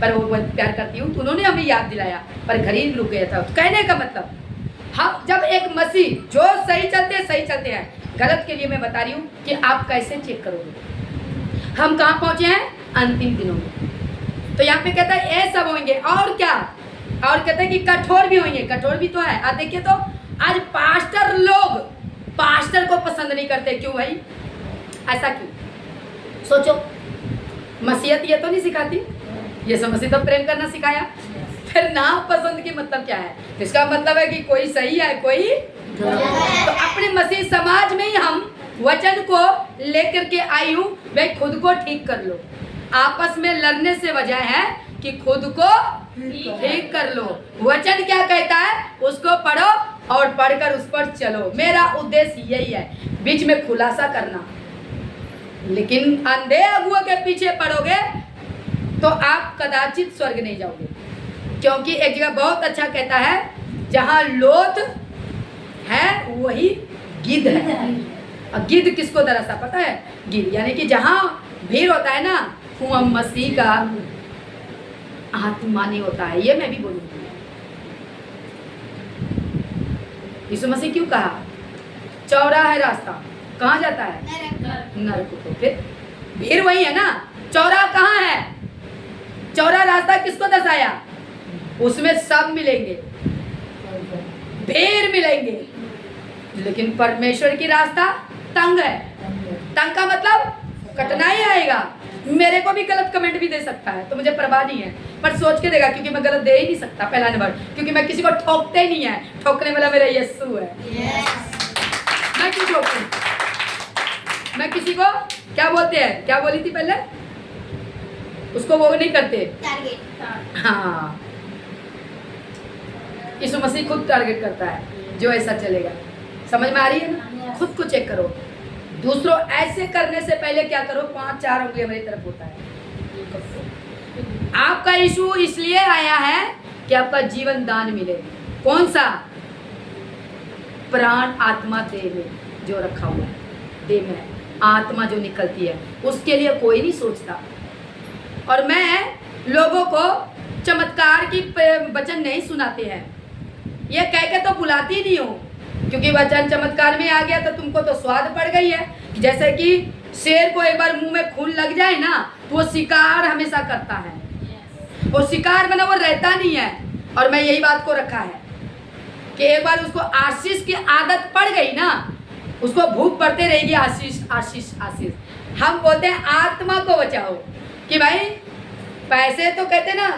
पर वो बहुत प्यार करती हूँ, तो उन्होंने हमें याद दिलाया, पर घर ही रुक गया था। कहने का मतलब, हम जब एक मसीह जो सही चलते हैं, गलत के लिए मैं बता रही हूँ कि आप कैसे चेक करोगे। हम कहाँ पहुँचे हैं? अंतिम दिनों में। तो यहाँ पे कहता है ये सब होंगे, और क्या, और कहते हैं कि कठोर भी होंगे, कठोर भी तो है। आज देखिए तो आज पास्टर लोग पास्टर को पसंद नहीं करते, क्यों भाई, ऐसा क्यों? सोचो, मसीहत ये तो नहीं सिखाती, ये सब मसीह तो प्रेम करना सिखाया, फिर ना पसंद की मतलब क्या है? इसका मतलब है कि कोई सही है, कोई तो अपने मसीह समाज में ही हम वचन को लेकर के आई हूँ, भाई खुद को ठीक कर लो। आपस में लड़ने से वजह है कि खुद को ठीक कर लो। वचन क्या कहता है, उसको पढ़ो और पढ़कर उस पर चलो। मेरा उद्देश्य यही है, बीच में खुलासा करना। लेकिन अंधे अगुआ के पीछे पड़ोगे तो आप कदाचित स्वर्ग नहीं जाओगे, क्योंकि एक जगह बहुत अच्छा कहता है, जहाँ लोथ है वही गिद्ध है। और गिद्ध किसको दरअसा पता है? गिद्ध यानी कि जहाँ भीड़ होता है ना, वहाँ मसीह का आत्मा नहीं होता है। ये मैं भी बोलूँगी। यीशु मसीह क्यों कहा चौड़ा है रास्ता, कहाँ जाता है? नरक को। फिर भीड़ वही है ना, चौड़ा कहाँ है? चौड़ा रास्ता किसको दर्शाया? उसमें सब मिलेंगे, भीड़ मिलेंगे, लेकिन परमेश्वर की रास्ता तंग है। तंग का मतलब कठिनाई आएगा। मेरे को भी गलत कमेंट भी दे सकता है, तो मुझे परवाह नहीं है, पर सोच के देगा, क्योंकि मैं गलत दे ही नहीं सकता। पहला नंबर, क्योंकि मैं किसी को ठोकते ही नहीं है, ठोकने वाला मेरा यीशु है। मैं क्यों ठोकूं? मैं किसी को क्या बोलते हैं, क्या बोली थी पहले, उसको वो नहीं करते। हाँ, यीशु मसीह खुद टारगेट करता है जो ऐसा चलेगा। समझ में आ रही है ना? खुद को चेक करो। दूसरों ऐसे करने से पहले क्या करो, 5-4 उंगलियां मेरी तरफ होता है। आपका यीशु इसलिए आया है कि आपका जीवन दान मिले। कौन सा? प्राण आत्मा देह में जो रखा हुआ है, देह में आत्मा जो निकलती है, उसके लिए कोई नहीं सोचता। और मैं लोगों को चमत्कार की वचन नहीं सुनाते हैं, ये कह के तो बुलाती नहीं हूँ, क्योंकि वचन चमत्कार में आ गया तो तुमको तो स्वाद पड़ गई है। जैसे कि शेर को एक बार मुंह में खून लग जाए ना, तो वो शिकार हमेशा करता है, वो शिकार बना, वो रहता नहीं है। और मैं यही बात को रखा है कि एक बार उसको आशीष की आदत पड़ गई ना, उसको भूख पड़ते रहेगी, आशीष आशीष आशीष। हम बोलते हैं आत्मा को बचाओ, कि भाई पैसे तो कहते ना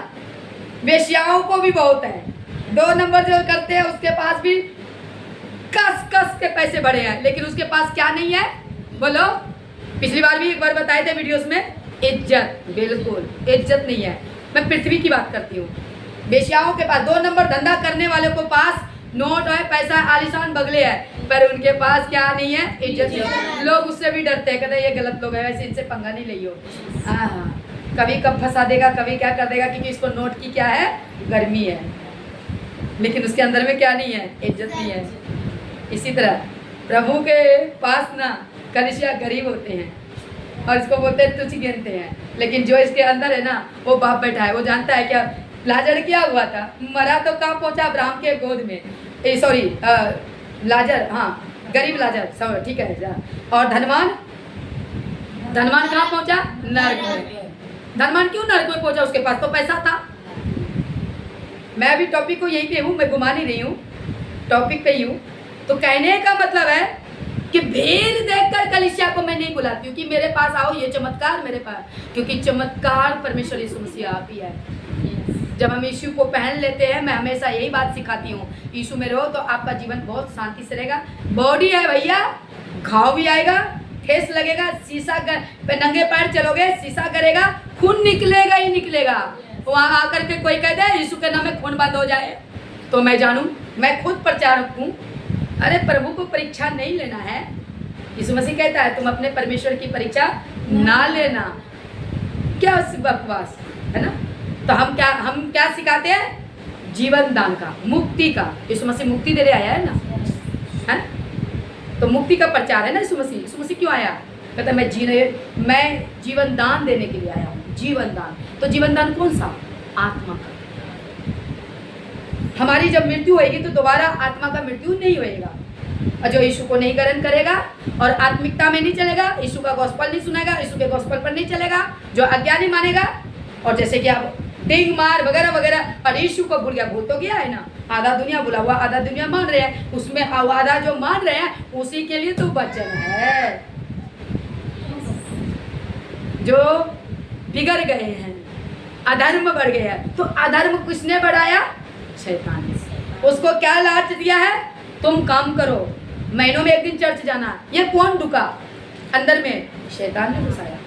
वेश्याओं को भी बहुत है, 2 नंबर जो करते हैं उसके पास भी कस कस के पैसे बढ़े हैं, लेकिन उसके पास क्या नहीं है? बोलो। पिछली बार भी एक बार बताए थे वीडियोस में, इज्जत। बिल्कुल इज्जत नहीं है। मैं पृथ्वी की बात करती हूँ। बेश्याओं के पास 2 नंबर धंधा करने वालों को पास नोट है, पैसा, आलीशान बगले है, पर उनके पास क्या नहीं है? इज्जत नहीं है। लोग उससे भी डरते हैं, कहते हैं ये गलत लोग है, वैसे इनसे पंगा नहीं लियो। हाँ, कभी कब फंसा देगा, कभी क्या कर देगा, क्योंकि इसको नोट की क्या है? गर्मी है, लेकिन उसके अंदर में क्या नहीं है? इज्जत नहीं है। इसी तरह प्रभु के पास ना कलीसिया गरीब होते हैं और इसको बोलते हैं तुच्छ गिनते हैं, लेकिन जो इसके अंदर है ना वो बाप बैठा है। वो जानता है क्या लाजर क्या हुआ था, मरा तो कहाँ पहुंचा? अब्राहम के गोद में। सॉरी, लाजर, हाँ गरीब लाजर, सब ठीक है। और धनवान कहाँ पहुंचा? नरक में। धनवान क्यों नरक में पहुंचा? उसके पास तो पैसा था। मैं अभी टॉपिक को यहीं पे हूँ, मैं घुमा नहीं रही हूँ, टॉपिक पे ही हूँ। तो कहने का मतलब है कि भीड़ देखकर कलीसिया को मैं नहीं बुलाती हूँ कि मेरे पास आओ, ये चमत्कार मेरे पास, क्योंकि चमत्कार परमेश्वर यीशु मसीह आप ही है। जब हम यीशु को पहन लेते हैं, मैं हमेशा यही बात सिखाती हूँ, यीशु में रहो तो आपका जीवन बहुत शांति से रहेगा। बॉडी है भैया, घाव भी आएगा, ठेस लगेगा, शीशा पे नंगे पैर चलोगे, शीशा करेगा, खून निकलेगा ही निकलेगा। वहाँ आकर के कोई कह दे यीशु के नाम में खून बंद हो जाए तो मैं जानूँ। मैं खुद प्रचारक हूँ। अरे प्रभु को परीक्षा नहीं लेना है। यीशु मसीह कहता है तुम अपने परमेश्वर की परीक्षा ना लेना। क्या बकवास है ना। तो हम क्या सिखाते हैं? जीवन दान का, मुक्ति का। यीशु मसीह मुक्ति देने आया है ना, है? तो मुक्ति का प्रचार है ना यीशु मसीह। यीशु मसीह क्यों आया? कहता मैं जीवन दान देने के लिए आया हूँ। जीवन दान, तो जीवन दान कौन सा? आत्मा का। हमारी जब मृत्यु होएगी तो दोबारा आत्मा का मृत्यु नहीं होएगा। और जो यीशु को नहीं ग्रहण करेगा और आत्मिकता में नहीं चलेगा, यीशु का गॉस्पेल नहीं सुनेगा, यीशु के गॉस्पेल पर नहीं चलेगा, जो अज्ञानी मानेगा, और जैसे कि आप डिंग मार वगैरह वगैरह, और यीशु को भूल गया, भूल तो गया है ना। आधा दुनिया भूला हुआ, आधा दुनिया मान रहे हैं, उसमें आधा जो मान रहे हैं उसी के लिए तो वचन है। जो बिगड़ गए हैं, अधर्म बढ़ गया है, तो अधर्म किसने बढ़ाया? शैतान ने। उसको क्या लालच दिया है? तुम काम करो, महीनों में एक दिन चर्च जाना। ये कौन ढुका अंदर में? शैतान ने घुसाया।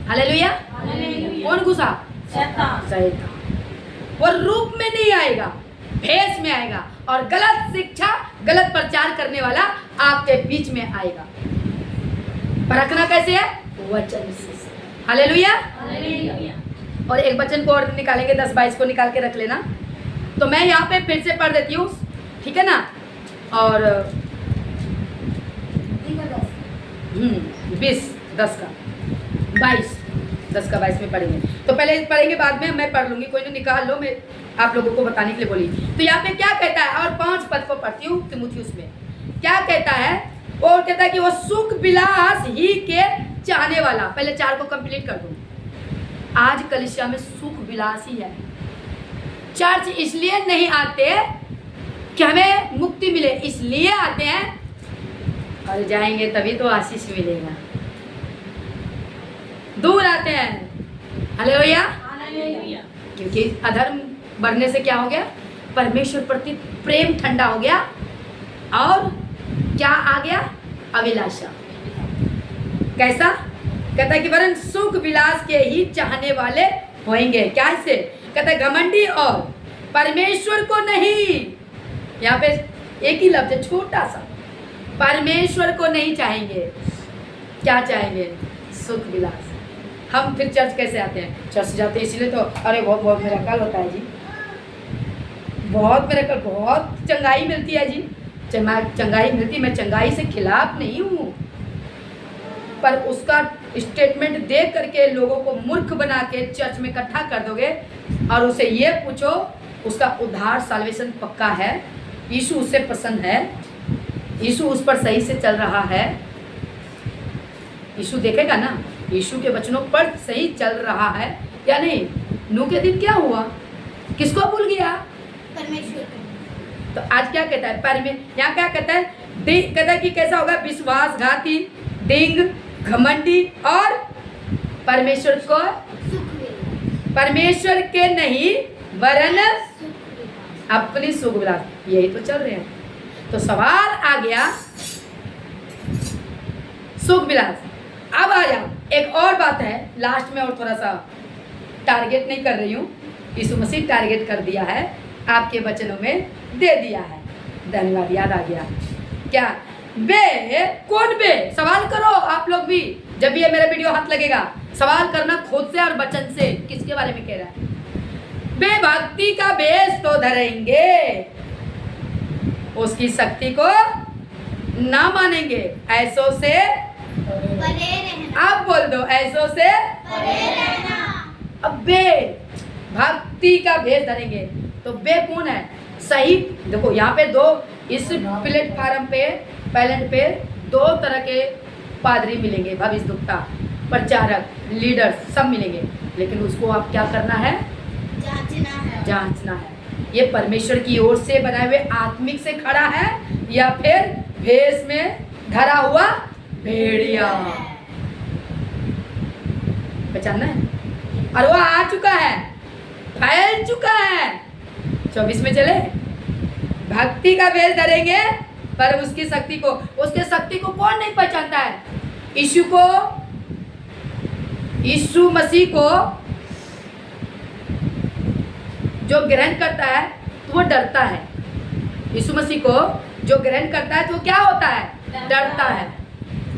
हालेलुया। कौन घुसा? शैतान। वो रूप में नहीं आएगा, भेष में आएगा, और गलत शिक्षा, गलत प्रचार करने वाला आपके बीच में आएगा। परखना कैसे है? वचन से। हालेलुया। और एक वचन को और निकालेंगे, 10-22 को निकाल के रख लेना। तो मैं यहाँ पे फिर से पढ़ देती हूँ, ठीक है ना। और 10 का 22 में पढ़ेंगे। तो पहले पढ़ेंगे, बाद में मैं पढ़ लूंगी, कोई नहीं निकाल लो, मैं आप लोगों को बताने के लिए बोली। तो यहाँ पे क्या कहता है? और 5 पद को पढ़ती हूँ तीमुथियुस में। क्या कहता है? वो कहता है कि वो सुख विलास ही के चाहने वाला। पहले 4 को कंप्लीट कर दूँ। आज कलीसिया में सुख विलास ही है। चर्च इसलिए नहीं आते कि हमें मुक्ति मिले, इसलिए आते हैं और जाएंगे तभी तो आशीष मिलेगा। दूर आते हैं। हालेलुया। क्योंकि अधर्म बढ़ने से क्या हो गया? परमेश्वर प्रति प्रेम ठंडा हो गया, और क्या आ गया? अभिलाषा। कैसा? कहता है कि वरन सुख विलास के ही चाहने वाले होंगे। क्या से? कहता है घमंडी और परमेश्वर को नहीं। यहाँ पे एक ही लफ्ज है, छोटा सा। परमेश्वर को नहीं चाहेंगे। क्या चाहेंगे? सुख विलास। हम फिर चर्च कैसे आते हैं? चर्च जाते हैं इसलिए तो, अरे बहुत मिरेकल होता है जी, बहुत मिरेकल, बहुत चंगाई मिलती है जी। चंगाई मिलती, मैं चंगाई से खिलाफ नहीं हूँ, पर उसका स्टेटमेंट देख करके लोगों को मूर्ख बना के चर्च में इकट्ठा कर दोगे और उसे ये पूछो उसका उद्धार साल्वेशन पक्का है, यीशु उससे प्रसन्न है, यीशु उस पर सही से चल रहा है, यीशु देखेगा ना यीशु के वचनों पर सही चल रहा है या नहीं। नूह के दिन क्या हुआ? किसको भूल गया? परमेश्वर। तो आज क्या कहता है? यहाँ क्या कहता है? कहता है कि कैसा होगा? विश्वासघाती, डिंग, घमंडी और परमेश्वर को, परमेश्वर के नहीं वरन अपनी सुख विलास, यही तो चल रहे हैं। तो तो सवाल आ गया सुख विलास। अब आ जाओ, एक और बात है लास्ट में, और थोड़ा सा टारगेट नहीं कर रही हूँ, यीशु मसीह टारगेट कर दिया है, आपके वचनों में दे दिया है। धन्यवाद, याद आ गया। क्या बे, कौन बे? सवाल करो आप लोग भी, जब भी ये मेरा वीडियो हाथ लगेगा सवाल करना खुद से और वचन से। किसके बारे में कह रहा है? बे भक्ति का बेस तो धरेंगे, उसकी शक्ति को ना मानेंगे, ऐसों से परे रहना। आप बोल दो, ऐसों से परे रहना। अब बे भक्ति का भेद धरेंगे, तो बे कौन है? सही देखो, यहाँ पे दो, इस प्लेटफार्म पे पैलेट पे दो तरह के पादरी मिलेंगे, भविष्यवक्ता, प्रचारक, लीडर, सब मिलेंगे। लेकिन उसको आप क्या करना है? जांचना है। जांचना है, ये परमेश्वर की ओर से बनाए हुए आत्मिक से खड़ा है या फिर भेष में धरा हुआ भेड़िया। पहचानना है। और वो आ चुका है, फैल चुका है। 24 में चले, भक्ति का वेश धरेंगे पर उसकी शक्ति को, उसके शक्ति को कौन नहीं पहचानता है? यीशु को, यीशु मसीह को जो ग्रहण करता है तो वो डरता है। यीशु मसीह को जो ग्रहण करता है तो क्या होता है? डरता है।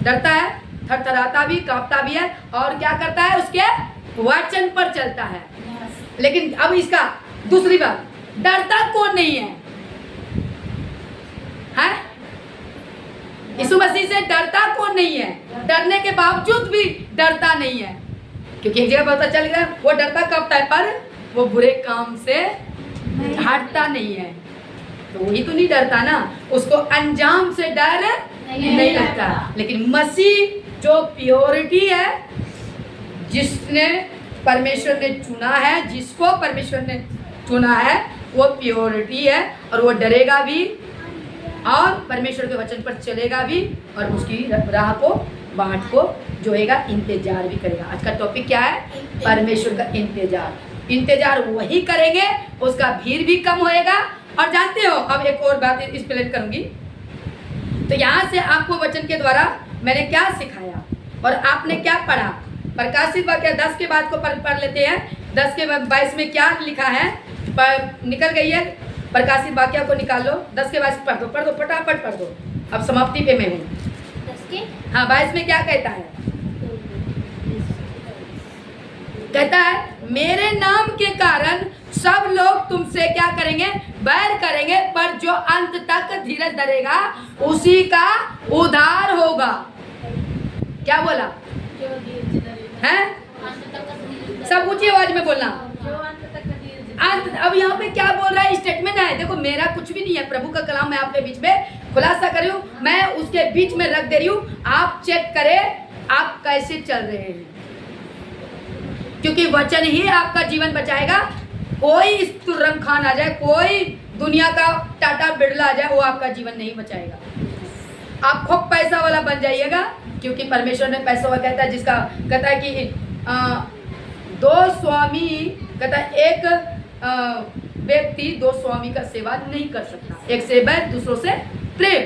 डरता है, थरथराता भी, कांपता भी है, और क्या करता है? उसके वचन पर चलता है। लेकिन अब इसका दूसरी बात, डरता कौन नहीं है? हैं? यीशु मसीह से डरता कौन नहीं है? डरने के बावजूद भी डरता नहीं है, क्योंकि एक जगह पता चल गया वो डरता कांपता है पर वो बुरे काम से हटता नहीं है। तो वही तो नहीं डरता ना, उसको अंजाम से डर नहीं लगता। लेकिन मसीह जो प्योरिटी है, जिसने परमेश्वर ने चुना है, जिसको परमेश्वर ने चुना है, वो प्योरिटी है, और वो डरेगा भी और परमेश्वर के वचन पर चलेगा भी, और उसकी राह को, बाट को जोएगा, इंतजार भी करेगा। आज का टॉपिक क्या है? परमेश्वर का इंतजार। इंतजार वही करेंगे, उसका भीड़ भी कम होएगा। और जानते हो, अब एक और बात एक्सप्लेन करूंगी। तो यहाँ से आपको वचन के द्वारा मैंने क्या सिखाया और आपने क्या पढ़ा। प्रकाशित वाक्य 10 के बाद को पढ़ लेते हैं। 10 के 22 में क्या लिखा है? निकल गई है, प्रकाशित वाक्य को निकाल लो। 10 के 22 पढ़ दो, फटाफट पढ़ दो। अब समाप्ति पे मैं हूँ। 10 के, हाँ, 22 में क्या कहता है? कहता है, मेरे नाम के कारण सब लोग तुमसे क्या करेंगे? बैर करेंगे, पर जो अंत तक धीरज धरेगा उसी का उद्धार होगा। क्या बोला है? सब ऊंची आवाज में बोलना। अंत, अब यहाँ पे क्या बोल रहा है? स्टेटमेंट है। देखो, मेरा कुछ भी नहीं है, प्रभु का कलाम मैं आपके बीच में खुलासा कर रही हूँ, मैं उसके बीच में रख दे रही हूँ। आप चेक करें आप कैसे चल रहे हैं, क्योंकि वचन ही आपका जीवन बचाएगा। कोई तुर्रम खान आ जाए, कोई दुनिया का टाटा बिरला आ जाए, वो आपका जीवन नहीं बचाएगा। आप खूब पैसा वाला बन जाइएगा, क्योंकि परमेश्वर ने पैसा वाला कहता है, जिसका कहता है कि दो स्वामी, कहता है एक व्यक्ति दो स्वामी का सेवा नहीं कर सकता, एक से बैर दूसरों से प्रेम।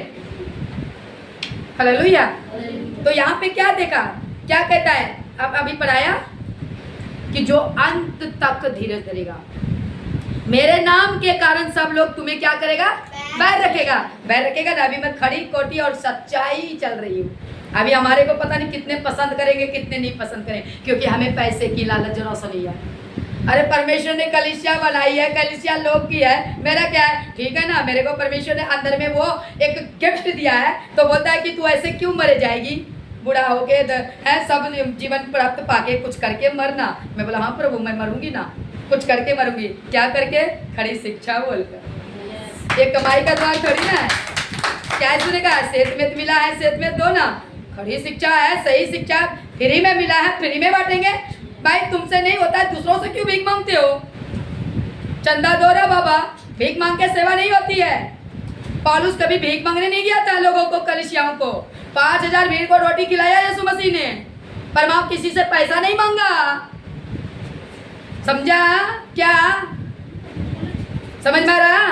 हालेलुया। तो यहाँ पे क्या देखा, क्या कहता है? अब अभी पढ़ाया कि जो अंत तक धीरज धरेगा, मेरे नाम के कारण सब लोग तुम्हें क्या करेगा? बैर रखेगा। बैर रखेगा ना। अभी मैं खड़ी कोटी और सच्चाई चल रही हूँ। अभी हमारे को पता नहीं कितने पसंद करेंगे, कितने नहीं पसंद करेंगे, क्योंकि हमें पैसे की लालच जरा सा नहीं है। अरे परमेश्वर ने कलीसिया बनाई है, कलीसिया लोग की है, मेरा क्या है? ठीक है ना, मेरे को परमेश्वर ने अंदर में वो एक गिफ्ट दिया है, तो बोलता है कि तू ऐसे क्यों मरे जाएगी, बूढ़ा होके है, सब जीवन प्राप्त पाके कुछ करके मरना। मैं बोला हाँ प्रभु, मैं मरूंगी ना, कुछ करके मरूंगी। क्या करके? खड़ी शिक्षा बोलकर। ये कमाई का द्वार थोड़ी ना है। क्या सुनेगा? सेहत में मिला है, सेहत में दो ना। खड़ी शिक्षा है, सही शिक्षा फ्री में मिला है, फ्री में बांटेंगे। भाई तुमसे नहीं होता है, दूसरों से क्यों भीख मांगते हो? चंदा दो रे बाबा, भीख मांग के सेवा नहीं होती है। पौलुस कभी भीख मांगने नहीं गया था लोगों को, कलीसियाओं को। 5000 भीड़ को रोटी खिलाया यीशु मसीह ने, पर मां किसी से पैसा नहीं मांगा। समझा? क्या समझ में आ रहा?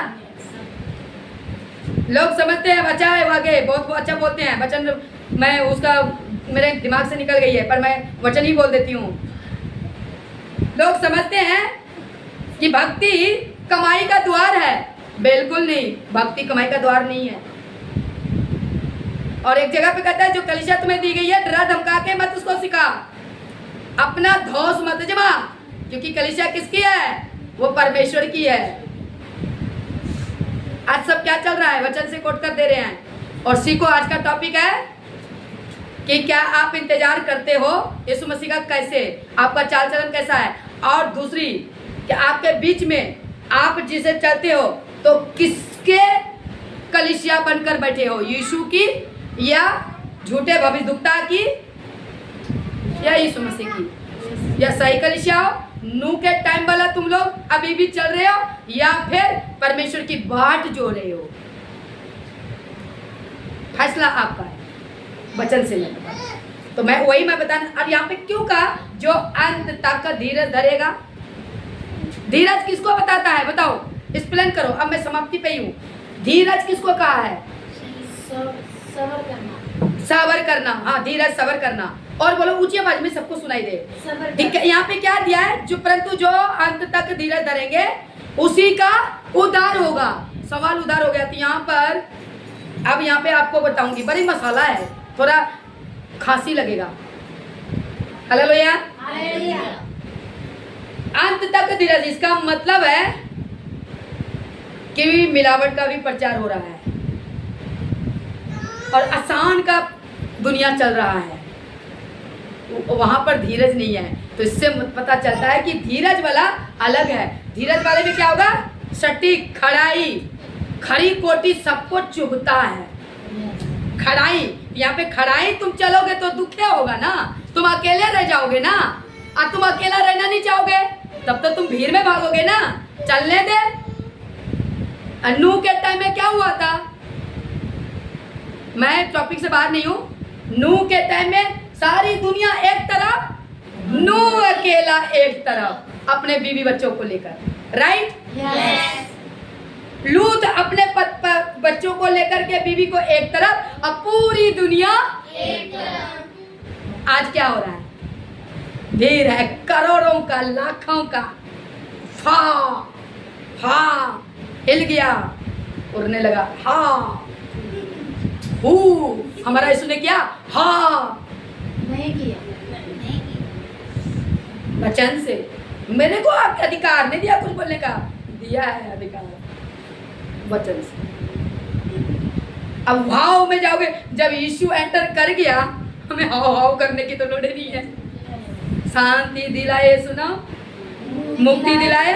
लोग समझते हैं अच्छा है वाकई बहुत अच्छा बोलते हैं वचन, मैं उसका मेरे दिमाग से निकल गई है पर मैं वचन ही बोल देती हूँ। लोग समझते हैं कि भक्ति कमाई का द्वार है, बिल्कुल नहीं, भक्ति कमाई का द्वार नहीं है। और एक जगह पे कहता है जो कलीसिया तुम्हें दी गई है डरा धमका के मत उसको सिखा, अपना धौंस मत जमा, क्योंकि कलीसिया किसकी है? वो परमेश्वर की है। आज सब क्या चल रहा है? वचन से कोट कर दे रहे हैं। और सीखो, आज का टॉपिक है कि क्या आप इंतजार करते हो यीशु मसीह का, कैसे आपका चाल चलन कैसा है। और दूसरी कि आपके बीच में आप जिसे चलते हो तो किसके कलीसिया बनकर बैठे हो, यीशु की या झूठे भविष्यवक्ता की या यीशु मसीह की? या सही कलीसिया हो, नूह के टाइम वाला तुम लोग अभी भी चल रहे हो, या फिर परमेश्वर की बाट जो रहे हो? फैसला आपका है, वचन से लेकर। तो मैं बताना। और यहाँ पे क्यों कहा जो अंत तक धीरज धरेगा? धीरज किसको बताता है बताओ, एक्सप्लेन करो। अब मैं समाप्ति पे ही हूँ। धीरज किसको कहा है? सबर करना। सबर करना, हाँ धीरज सबर करना। और बोलो ऊंची आवाज में सबको सुनाई दे। सबर ठीक है, यहाँ पे क्या दिया है? जो परंतु जो अंत तक धीरज धरेंगे उसी का उद्धार होगा। सवाल उद्धार हो गया। तो यहाँ पर अब यहाँ पे आपको बताऊंगी, बड़ी मसाला है, थोड़ा खांसी लगेगा। हालेलुया। हालेलुया। अंत तक धीरज, इसका मतलब है कि मिलावट का भी प्रचार हो रहा है और आसान का दुनिया चल रहा है, वहां पर धीरज नहीं है। तो इससे पता चलता है कि धीरज वाला अलग है। धीरज वाले में क्या होगा? सटीक, खड़ाई, खड़ी कोटी सबको चुभता है। खड़ाई, यहाँ पे खड़ाई तुम चलोगे तो दुखे होगा ना, तुम अकेले रह जाओगे ना, और तुम अकेला रहना नहीं चाहोगे तब तो तुम भीड़ में भागोगे ना। चलने दे। नूह के टाइम में क्या हुआ था? मैं टॉपिक से बाहर नहीं हूं। नूह के टाइम में सारी दुनिया एक तरफ, नूह अकेला एक तरफ अपने बीवी बच्चों को लेकर, राइट? लूत अपने बच्चों को लेकर के बीवी को एक तरफ, अब पूरी दुनिया एक तरफ। आज क्या हो रहा है? भीड़ है करोड़ों का, लाखों का। हिल गया, उड़ने लगा। हमारा यीशु ने किया नहीं किया। वचन से। मेरे को आपका अधिकार नहीं दिया कुछ बोलने का, दिया है अधिकार वचन से। अब हाव में जाओगे, जब यीशु एंटर कर गया, हमें हाव हाव करने की तो लोड़ नहीं है। शांति दिलाए, सुना, मुक्ति दिलाए।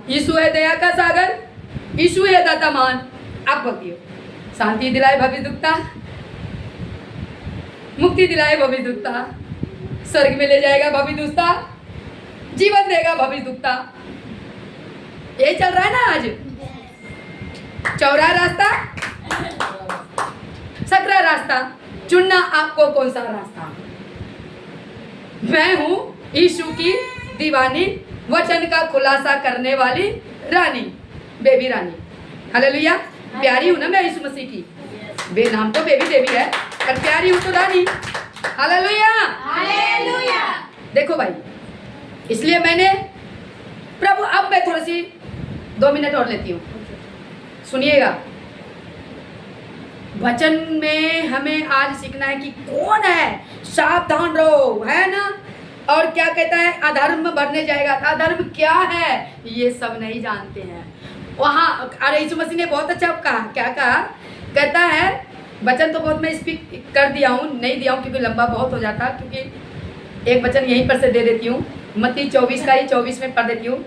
यीशु है दया का सागर, यीशु है दाता मान। अब बोलिए, शांति दिलाए भविष्यवक्ता, मुक्ति दिलाए भविष्यवक्ता, स्वर्ग में ले जाएगा भविष्यवक्ता, जीवन देगा भविष्यवक्ता। यही चल रहा है ना आज। चौरा रास्ता, सकरा रास्ता, चुनना आपको कौन सा रास्ता। मैं हूं यीशु की दीवानी, वचन का खुलासा करने वाली रानी, बेबी रानी। हालेलुया। प्यारी हूं ना मैं यीशु मसीह की, बेनाम तो बेबी देवी है पर प्यारी हूं तो रानी। हालेलुया। हालेलुया। देखो भाई, इसलिए मैंने प्रभु, अब मैं थोड़ी सी 2 मिनट और लेती हूँ, सुनिएगा। वचन में हमें आज सीखना है कि कौन है, सावधान रहो, है ना। और क्या कहता है? अधर्म बढ़ने जाएगा। अधर्म क्या है ये सब नहीं जानते हैं वहाँ। अरे यीशु मसीह ने बहुत अच्छा कहा। क्या कहा? कहता है, वचन तो बहुत मैं स्पीक कर दिया हूँ, नहीं दिया हूँ क्योंकि लंबा बहुत हो जाता, क्योंकि एक वचन यहीं पर से दे देती हूँ। मत्ती 24 का ही 24 में पढ़ देती हूँ।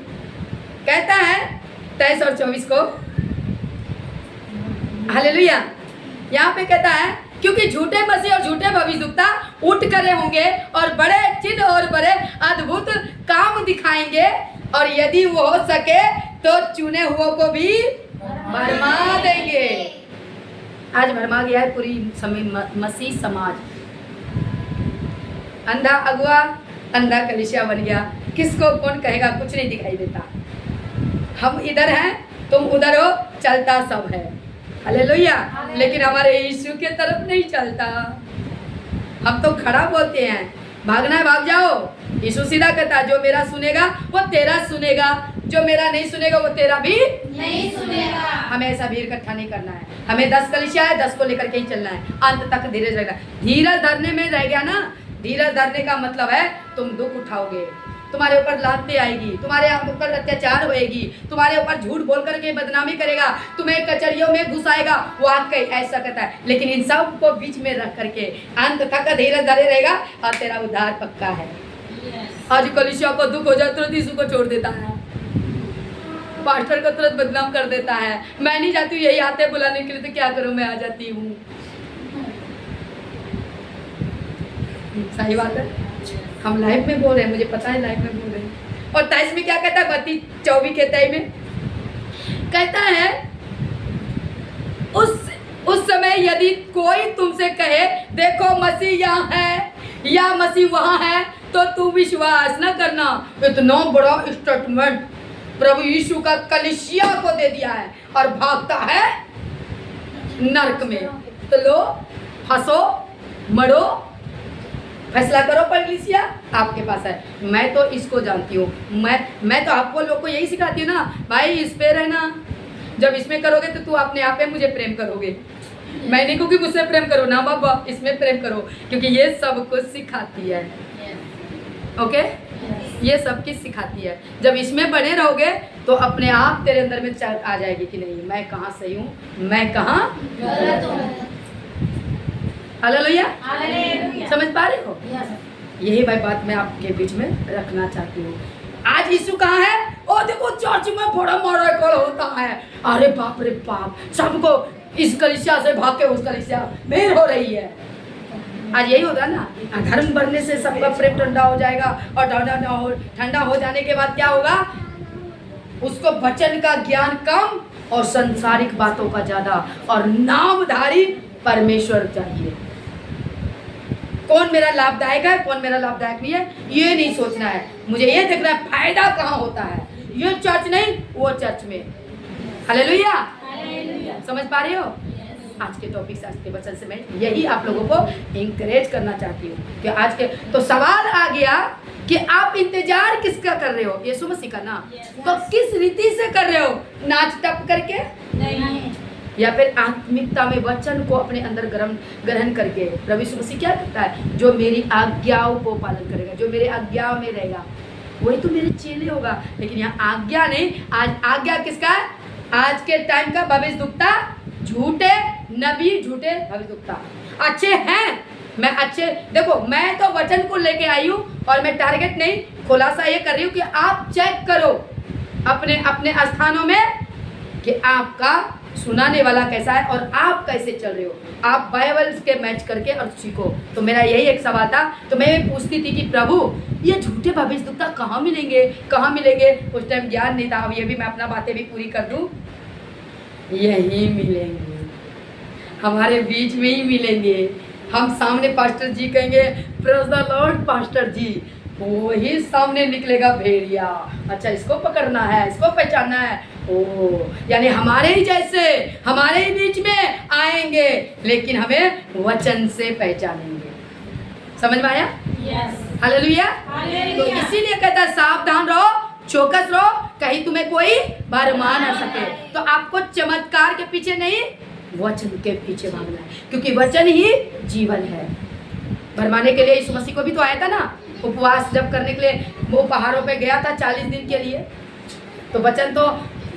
कहता है 23 और 24 को। हालेलुया। यहाँ पे कहता है, क्योंकि झूठे मसीह और झूठे भविष्यवक्ता उठ करे होंगे और बड़े चिन्ह और बड़े अद्भुत काम दिखाएंगे, और यदि वो हो सके तो चुने हुओं को भी भरमा देंगे। आज भरमा गया है पूरी मसीह समाज। अंधा अगुआ, अंधा कलीसिया बन गया। किसको कौन कहेगा? कुछ नहीं दिखाई देता। हम इधर हैं, तुम उधर हो, चलता सब है। हालेलुया। लेकिन हमारे यीशु के तरफ नहीं चलता, हम तो खड़ा बोलते हैं, भागना है भाग जाओ। यीशु सीधा कहता है जो मेरा सुनेगा वो तेरा सुनेगा, जो मेरा नहीं सुनेगा वो तेरा भी नहीं सुनेगा। हमें ऐसा भीड़ इकट्ठा नहीं करना है। हमें 10 कलीसिया है, 10 को लेकर के ही चलना है, अंत तक धीरज रखना। धीरज धरने में रह गया ना, धीरज धरने का मतलब है तुम दुख उठाओगे, तुम्हारे ऊपर लाते आएगी, तुम्हारे ऊपर अत्याचार होएगी, तुम्हारे ऊपर झूठ बोल करके बदनामी करेगा, तुम्हें कचरियों में घुसाएगा, वाकई ऐसा कहता है। लेकिन इन सब को बीच में रख करके अंत तक धीरज धरे रहेगा और तेरा उद्धार पक्का है। आज कलीसिया को दुख हो जाए तुरंत यीशु को छोड़ देता है, पास्टर को तुरंत बदनाम कर देता है। मैं नहीं जाती हूँ, यही आते हैं बुलाने के लिए, तो क्या करूँ, मैं आ जाती हूँ। सही बात है, हम लाइव में बोल रहे हैं, मुझे पता है लाइव में बोल रहे हैं। और 23 में क्या कहता है, 32-24 के 23 में कहता है उस समय यदि कोई तुमसे कहे देखो मसीह यहाँ है या मसीह वहाँ है, तो तू विश्वास न करना। इतना बड़ा स्टेटमेंट प्रभु यीशु का कलीसिया को दे दिया है और भागता है नरक में। तो लो, फंसो, मरो, फैसला करो। कलीसिया आपके पास है। मैं तो इसको जानती हूँ, मैं तो आपको लोग को यही सिखाती हूँ ना, भाई इस पे रहना। जब इसमें करोगे तो तू अपने आप में मुझे प्रेम करोगे। मैं नहीं कहूँगी मुझसे प्रेम करो ना बाबा, इसमें प्रेम करो, क्योंकि ये सब कुछ सिखाती है। ओके, ये सब कुछ सिखाती है। जब इसमें बने रहोगे तो अपने आप तेरे अंदर में चाह आ जाएगी कि नहीं मैं कहाँ सही हूँ, मैं कहाँ गलत हूँ। हालेलुया। हालेलुया। समझ पा रहे हो? यही भाई बात मैं आपके बीच में रखना चाहती हूँ। आज यीशु कहाँ है? ओ देखो चर्च में बड़ा मराकल होता है, अरे बाप रे बाप, सबको इस कलीसिया से भाग के उस कलीसिया भीड़ हो रही है। आज यही होगा ना, धर्म बढ़ने से सबका प्रेम ठंडा हो जाएगा, और ठंडा हो जाने के बाद क्या होगा, उसको वचन का ज्ञान कम और संसारिक बातों का ज्यादा, और नामधारी परमेश्वर चाहिए। कौन मेरा लाभदायक है, कौन मेरा लाभदायक नहीं है, ये नहीं सोचना है। मुझे ये देखना है फायदा कहाँ होता है, ये चर्च नहीं वो चर्च में। हालेलुया। समझ पा रहे हो? आज के टॉपिक से, आज के वचन से मैं यही आप लोगों को इंकरेज करना चाहती हूँ कि आज के तो सवाल आ गया कि आप इंतजार किसका कर रहे हो, यीशु मसीह का ना, तो किस रीति से कर रहे हो, नाच टप करके नहीं, या फिर आत्मिकता में वचन को अपने अंदर ग्रहण करके। प्रभु यीशु मसीह क्या कहता है, जो मेरी आज्ञाओं को पालन करेगा, जो मेरे आज्ञाओं में रहेगा, वही तो मेरे चेले होगा। लेकिन यहाँ आज्ञा नहीं, आज आज्ञा किसका है, आज के टाइम का भविष्यवक्ता, झूठे नबी, झूठे भविष्यवक्ता। अच्छे हैं, मैं अच्छे, देखो मैं तो वचन को लेके आई हूँ, और मैं टारगेट नहीं, खुलासा ये कर रही हूँ कि आप चेक करो अपने अपने स्थानों में कि आपका सुनाने वाला कैसा है और आप कैसे चल रहे हो। आप बाइबल के मैच करके और सीखो। तो मेरा यही एक सवाल था, तो मैं ये पूछती थी कि प्रभु ये झूठे भविष्यवक्ता कहाँ मिलेंगे, कहाँ मिलेंगे। उस टाइम ज्ञान नहीं था, अब ये भी मैं अपना बातें भी पूरी कर दूँ, यही मिलेंगे, हमारे बीच में ही मिलेंगे। हम सामने पास्टर जी कहेंगे प्रेज़ द लॉर्ड पास्टर जी, वही सामने निकलेगा भेड़िया, अच्छा इसको पकड़ना है, इसको पहचानना है, ओ यानी हमारे ही जैसे हमारे ही बीच में आएंगे, लेकिन हमें वचन से पहचानेंगे। समझ में आया? हालेलुया। तो इसीलिए कहता है सावधान रहो, चौकस रहो, कहीं तुम्हें कोई भरमा ना सके। तो आपको चमत्कार के पीछे नहीं, वचन के पीछे भागना है, क्योंकि वचन ही जीवन है। भरमाने के लिए यीशु मसीह को भी तो आया था ना, उपवास जब करने के लिए वो पहाड़ों पे गया था 40 दिन के लिए, तो वचन तो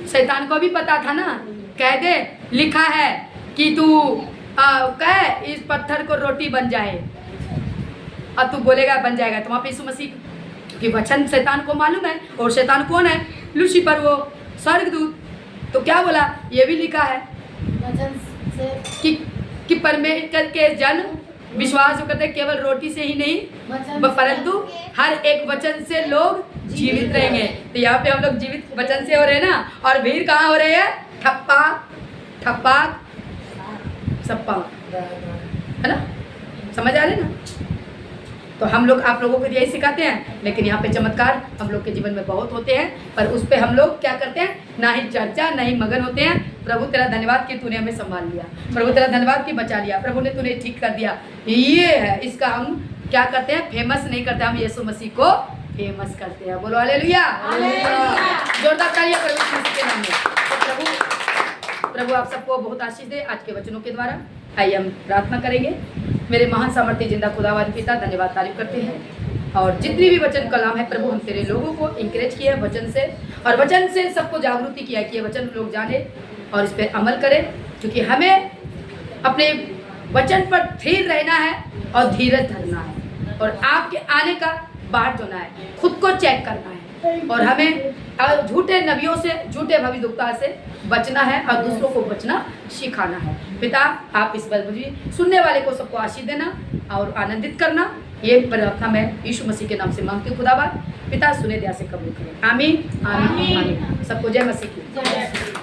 शैतान को भी पता था ना, कह दे लिखा है कि तू कह इस पत्थर को रोटी बन जाए, और तू बोलेगा बन जाएगा। तो वहाँ पे यीशु मसीह कि वचन शैतान को मालूम है, और शैतान कौन है, लूसीफर, वो स्वर्गदूत। तो क्या बोला, ये भी लिखा है वचन से कि परमेश्वर के जन विश्वास करते केवल रोटी से ही नहीं परंतु हर एक वचन से लोग जीवित रहेंगे। तो यहाँ पे हम लोग जीवित वचन से हो रहे हैं ना, और भीड़ कहाँ हो रही है, ठप्पा ठप्पा सप्पा, है ना, समझ आ रहे ना। तो हम लोग आप लोगों को यही सिखाते हैं, लेकिन यहाँ पे चमत्कार हम लोग के जीवन में बहुत होते हैं, पर उस पर हम लोग क्या करते हैं, ना ही चर्चा, ना ही मगन होते हैं। प्रभु तेरा धन्यवाद कि तूने हमें संभाल लिया, प्रभु तेरा धन्यवाद कि बचा लिया, प्रभु ने तूने ठीक कर दिया। ये है, इसका हम क्या करते हैं, फेमस नहीं करते, हम यीशु मसीह को फेमस करते हैं। बोलो हालेलुया, जोरदार तालियां प्रभु यीशु मसीह के नाम में। तो प्रभु आप सबको बहुत आशीष दे आज के वचनों के द्वारा। आइए हम प्रार्थना करेंगे। मेरे महान सामर्थ्य जिंदा खुदावाद पिता, धन्यवाद तारीफ करते हैं, और जितनी भी वचन कलाम है प्रभु, हम तेरे लोगों को इंकरेज किया है वचन से, और वचन से सबको जागृति किया कि ये वचन लोग जाने और इस पर अमल करें, क्योंकि हमें अपने वचन पर स्थिर रहना है और धीरज धरना है, और आपके आने का बाट जोना है, खुद को चेक करना है, और हमें झूठे नबियों से, झूठे भविष्यवक्ता से बचना है और दूसरों को बचना सिखाना है। पिता आप इस बार सुनने वाले को सबको आशीष देना और आनंदित करना, ये प्रार्थना मैं यीशु मसीह के नाम से मांगती हूँ। खुदाबाद पिता सुने दया से कबूल करें। आमीन आमीन आमीन। सबको जय मसीह की।